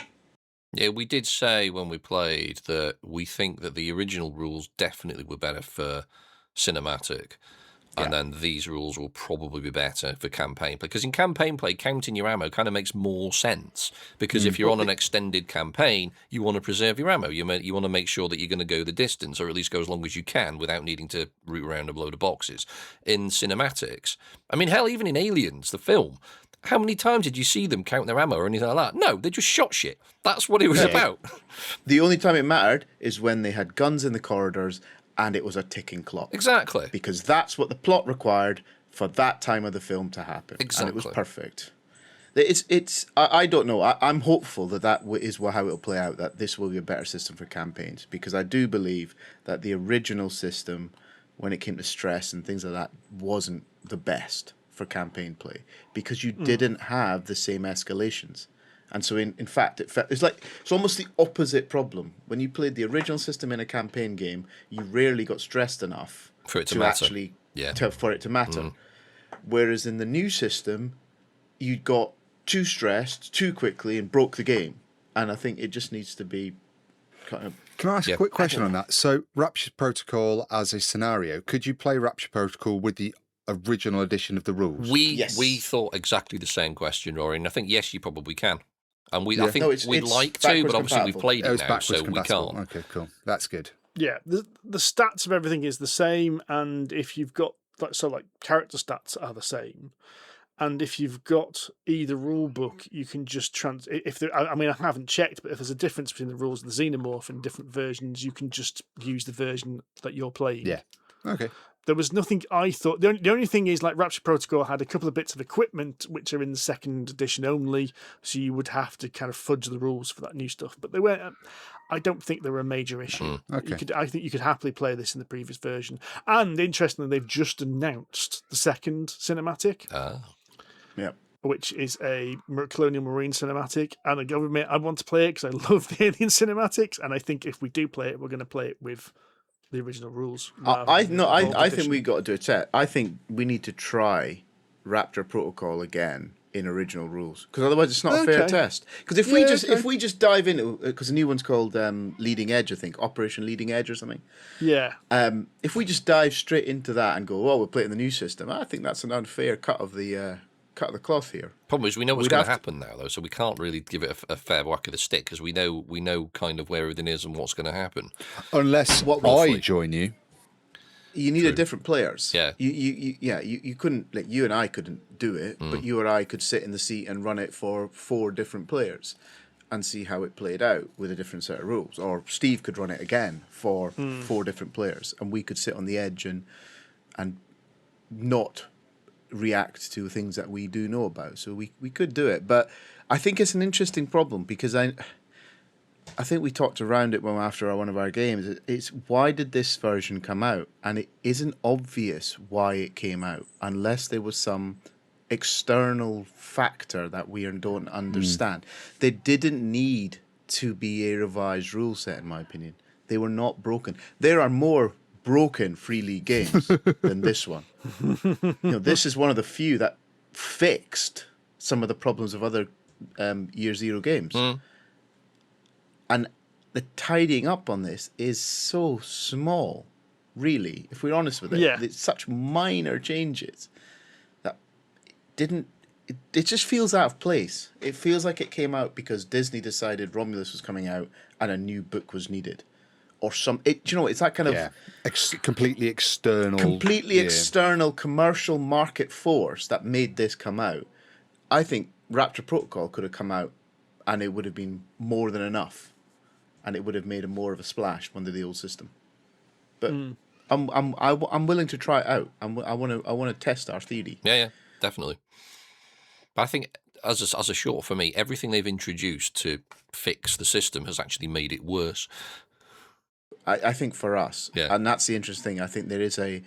Yeah, we did say when we played that we think that the original rules definitely were better for cinematic. And then these rules will probably be better for campaign play. Because in campaign play, counting your ammo kind of makes more sense. Because if you're on an extended campaign, you want to preserve your ammo. You want to make sure that you're going to go the distance, or at least go as long as you can without needing to root around a load of boxes. In cinematics, I mean, hell, even in Aliens, the film, how many times did you see them count their ammo or anything like that? No, they just shot shit. That's what it was about. The only time it mattered is when they had guns in the corridors and it was a ticking clock. Exactly. Because that's what the plot required for that time of the film to happen. Exactly. And it was perfect. I don't know. I'm hopeful that is how it'll play out, that this will be a better system for campaigns. Because I do believe that the original system, when it came to stress and things like that, wasn't the best for campaign play. Because you didn't have the same escalations. And so, in fact, it's almost the opposite problem. When you played the original system in a campaign game, you rarely got stressed enough for it to matter. Actually, for it to matter. Whereas in the new system, you got too stressed too quickly and broke the game. And I think it just needs to be kind of... Can I ask a quick question on that? So, Rapture Protocol as a scenario, could you play Rapture Protocol with the original edition of the rules? We thought exactly the same question, Rory, and I think, yes, you probably can. And I think we'd like to, but obviously we've played it now, so we can't. Okay, cool. That's good. Yeah, the stats of everything is the same, and if you've got character stats are the same, and if you've got either rule book, you can just I haven't checked, but if there's a difference between the rules of the xenomorph and different versions, you can just use the version that you're playing. Yeah. Okay. There was nothing I thought. The only thing is, like, Rapture Protocol had a couple of bits of equipment which are in the second edition only, so you would have to kind of fudge the rules for that new stuff. But they were. I don't think they were a major issue. Okay. I think you could happily play this in the previous version. And interestingly, they've just announced the second cinematic. Yeah. which is a Colonial Marine cinematic, and I gotta admit, I want to play it because I love the Alien cinematics, and I think if we do play it, we're going to play it with the original rules. I think we got to do a chat. I think we need to try Rapture Protocol again in original rules, because otherwise it's not a fair test. Because if we just dive into, because the new one's called Leading Edge, I think, Operation Leading Edge or something. Yeah. If we just dive straight into that and go, oh, we're playing the new system, I think that's an unfair cut of the cloth here. Problem is, we know what's going to happen now, though, so we can't really give it a fair whack of the stick, because we know kind of where everything is and what's going to happen. Unless I join you. You need different players. Yeah. You couldn't, like, you and I couldn't do it, but you or I could sit in the seat and run it for 4 different players and see how it played out with a different set of rules. Or Steve could run it again for 4 different players, and we could sit on the edge and not react to things that we do know about. So we could do it. But I think it's an interesting problem, because I think we talked around it after one of our games. It's why did this version come out? And it isn't obvious why it came out unless there was some external factor that we don't understand. They didn't need to be a revised rule set, in my opinion. They were not broken. There are more broken Free League games than this one. This is one of the few that fixed some of the problems of other Year Zero games. And the tidying up on this is so small, really, if we're honest with it. Yeah. It's such minor changes that it just feels out of place. It feels like it came out because Disney decided Romulus was coming out and a new book was needed. Or it's that kind of completely external commercial market force that made this come out. I think Rapture Protocol could have come out and it would have been more than enough, and it would have made more of a splash under the old system. But I'm willing to try it out. I want to test our theory. Yeah, definitely. But I think as a short, for me, everything they've introduced to fix the system has actually made it worse. I think for us, and that's the interesting thing, I think there is a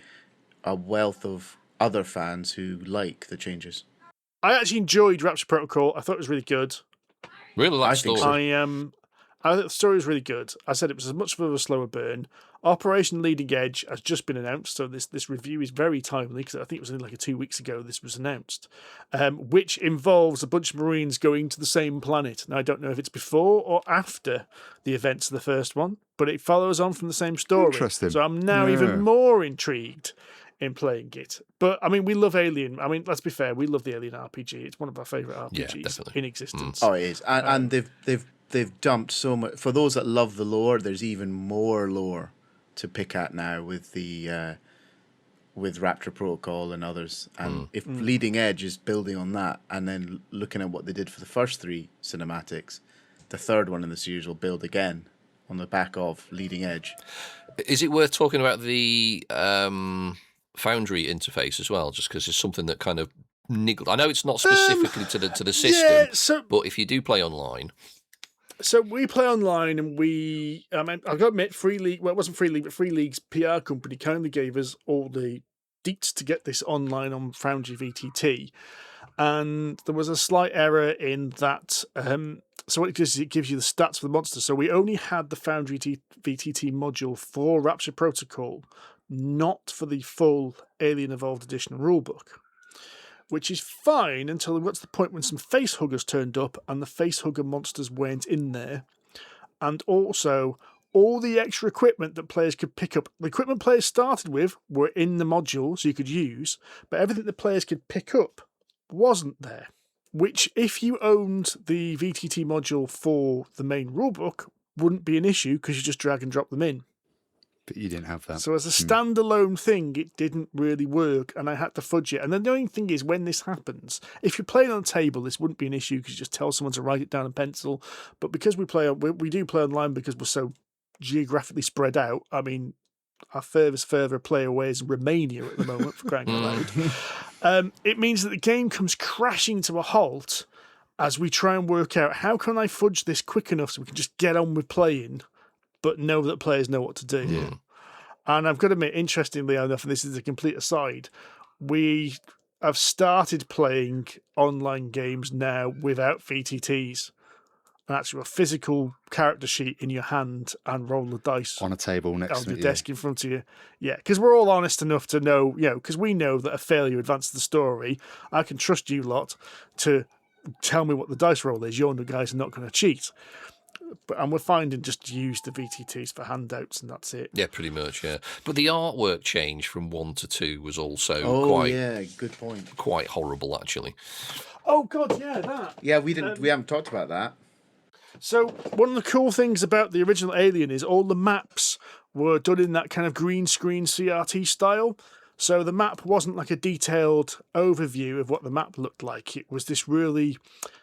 wealth of other fans who like the changes. I actually enjoyed Rapture Protocol. I thought it was really good. Really like the story. I thought the story was really good. I said it was as much of a slower burn. Operation Leading Edge has just been announced, so this review is very timely, because I think it was only like 2 weeks ago this was announced, which involves a bunch of Marines going to the same planet. Now, I don't know if it's before or after the events of the first one, but it follows on from the same story. Interesting. So I'm now even more intrigued in playing it. But, I mean, we love Alien. I mean, let's be fair, we love the Alien RPG. It's one of our favourite RPGs in existence. Oh, it is. And they've dumped so much. For those that love the lore, there's even more lore to pick at now with the with Rapture Protocol and others. And if Leading Edge is building on that, and then looking at what they did for the first 3 cinematics, the third one in the series will build again on the back of Leading Edge. Is it worth talking about the Foundry interface as well, just because it's something that kind of niggled? I know it's not specifically to the system, but if you do play online. So we play online, and I've got to admit, Free League, well, it wasn't Free League, but Free League's PR company kindly gave us all the deets to get this online on Foundry VTT. And there was a slight error in that. So what it does is it gives you the stats for the monsters. So we only had the Foundry VTT module for Rapture Protocol, not for the full Alien Evolved Edition rulebook. Which is fine until we got to the point when some face huggers turned up and the face hugger monsters weren't in there. And also, all the extra equipment that players could pick up, the equipment players started with were in the module so you could use, but everything the players could pick up wasn't there. Which, if you owned the VTT module for the main rulebook, wouldn't be an issue because you just drag and drop them in. But you didn't have that. So as a standalone thing, it didn't really work, and I had to fudge it. And then the only thing is, when this happens, if you're playing on a table, this wouldn't be an issue because you just tell someone to write it down in pencil. But because we do play online because we're so geographically spread out. I mean, our further player away is Romania at the moment, for crying out loud. It means that the game comes crashing to a halt as we try and work out how can I fudge this quick enough so we can just get on with playing, but know that players know what to do. Yeah. And I've got to admit, interestingly enough, and this is a complete aside, we have started playing online games now without VTTs. And actually a physical character sheet in your hand and roll the dice on a table next on to the you. desk in front of you. Yeah, because we're all honest enough to know, because we know that a failure advances the story. I can trust you lot to tell me what the dice roll is. You guys are not going to cheat. And we're finding just use the VTTs for handouts and that's it. Yeah, pretty much, yeah. But the artwork change from 1 to 2 was also good point. Quite horrible, actually. Oh, God, yeah, that. Yeah, we haven't talked about that. So one of the cool things about the original Alien is all the maps were done in that kind of green screen CRT style. So the map wasn't like a detailed overview of what the map looked like. It was this really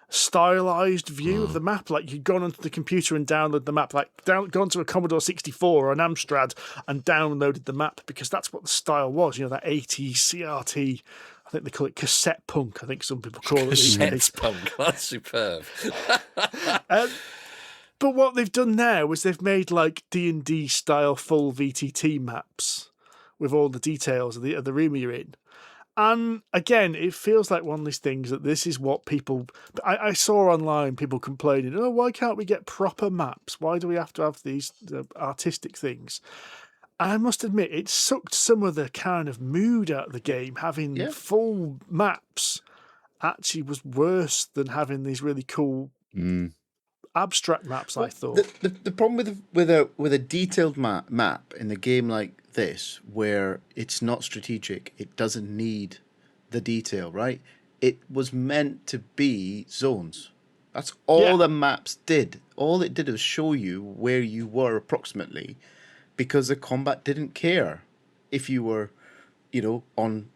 stylized view of the map. Like you'd gone onto the computer and downloaded the map, like gone to a Commodore 64 or an Amstrad and downloaded the map because that's what the style was. That 80s CRT. I think they call it cassette punk. I think some people call it cassette punk. That's superb. But what they've done now is they've made like D&D style full VTT maps with all the details of the room you're in. And again, it feels like one of these things that this is what people... I saw online people complaining, why can't we get proper maps? Why do we have to have these artistic things? I must admit, it sucked some of the kind of mood out of the game. Having full maps actually was worse than having these really cool abstract maps, I thought. The problem with a detailed map in a game like this, where it's not strategic, it doesn't need the detail, right? It was meant to be zones. That's all the maps did. All it did was show you where you were approximately, because the combat didn't care if you were, on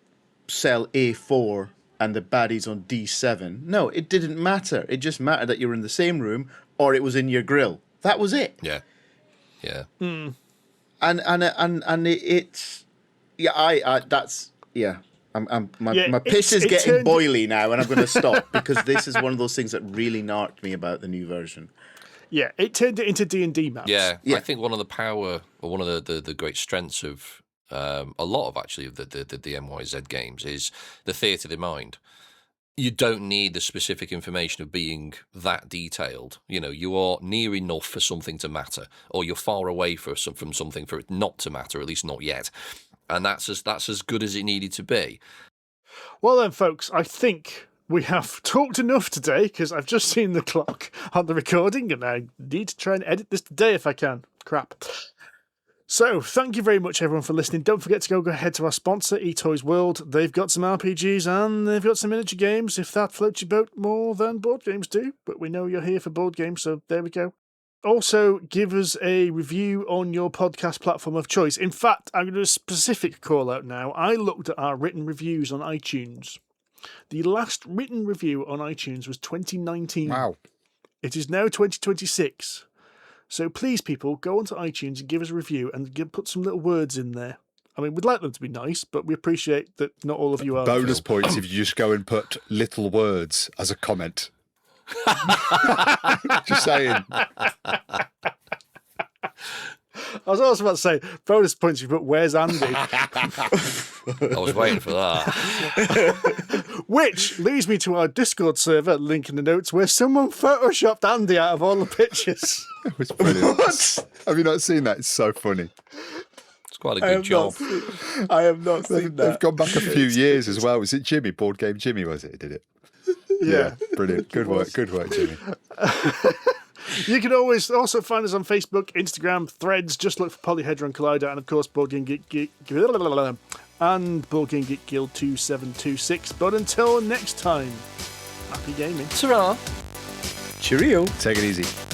cell A4 and the baddie's on D7. No, it didn't matter. It just mattered that you were in the same room or it was in your grill. That was it. Yeah. Yeah. Mm. And it's my piss is getting boily now, and I'm going to stop because this is one of those things that really narked me about the new version. Yeah, it turned it into D&D maps. Yeah, I think one of the power, or one of the great strengths of a lot of actually the MYZ games is the theatre of the mind. You don't need the specific information of being that detailed. You are near enough for something to matter, or you're far away from something for it not to matter, at least not yet. And that's as good as it needed to be. Well then, folks, I think we have talked enough today, because I've just seen the clock on the recording and I need to try and edit this today if I can. Crap. So, thank you very much, everyone, for listening. Don't forget to go ahead to our sponsor, eToys World. They've got some RPGs and they've got some miniature games, if that floats your boat more than board games do. But we know you're here for board games, so there we go. Also, give us a review on your podcast platform of choice. In fact, I'm going to do a specific call out now. I looked at our written reviews on iTunes. The last written review on iTunes was 2019. Wow. It is now 2026. So please, people, go onto iTunes and give us a review and put some little words in there. I mean, we'd like them to be nice, but we appreciate that not all of you are. Bonus points if you just go and put little words as a comment. Just saying. I was also about to say, bonus points if you put, where's Andy? I was waiting for that. Which leads me to our Discord server, link in the notes, where someone photoshopped Andy out of all the pictures. It was brilliant. What? Have you not seen that? It's so funny. It's quite a good job. I have not seen that. They've gone back a few years as well. Was it Jimmy? Board Game Jimmy, was it? Did it? Yeah. Brilliant. Good work, Jimmy. You can always also find us on Facebook, Instagram, Threads. Just look for Polyhedron Collider, and of course Board Game Geek and Board Game Geek Guild 2726. But until next time, happy gaming. Ta-ra. Cheerio. Take it easy.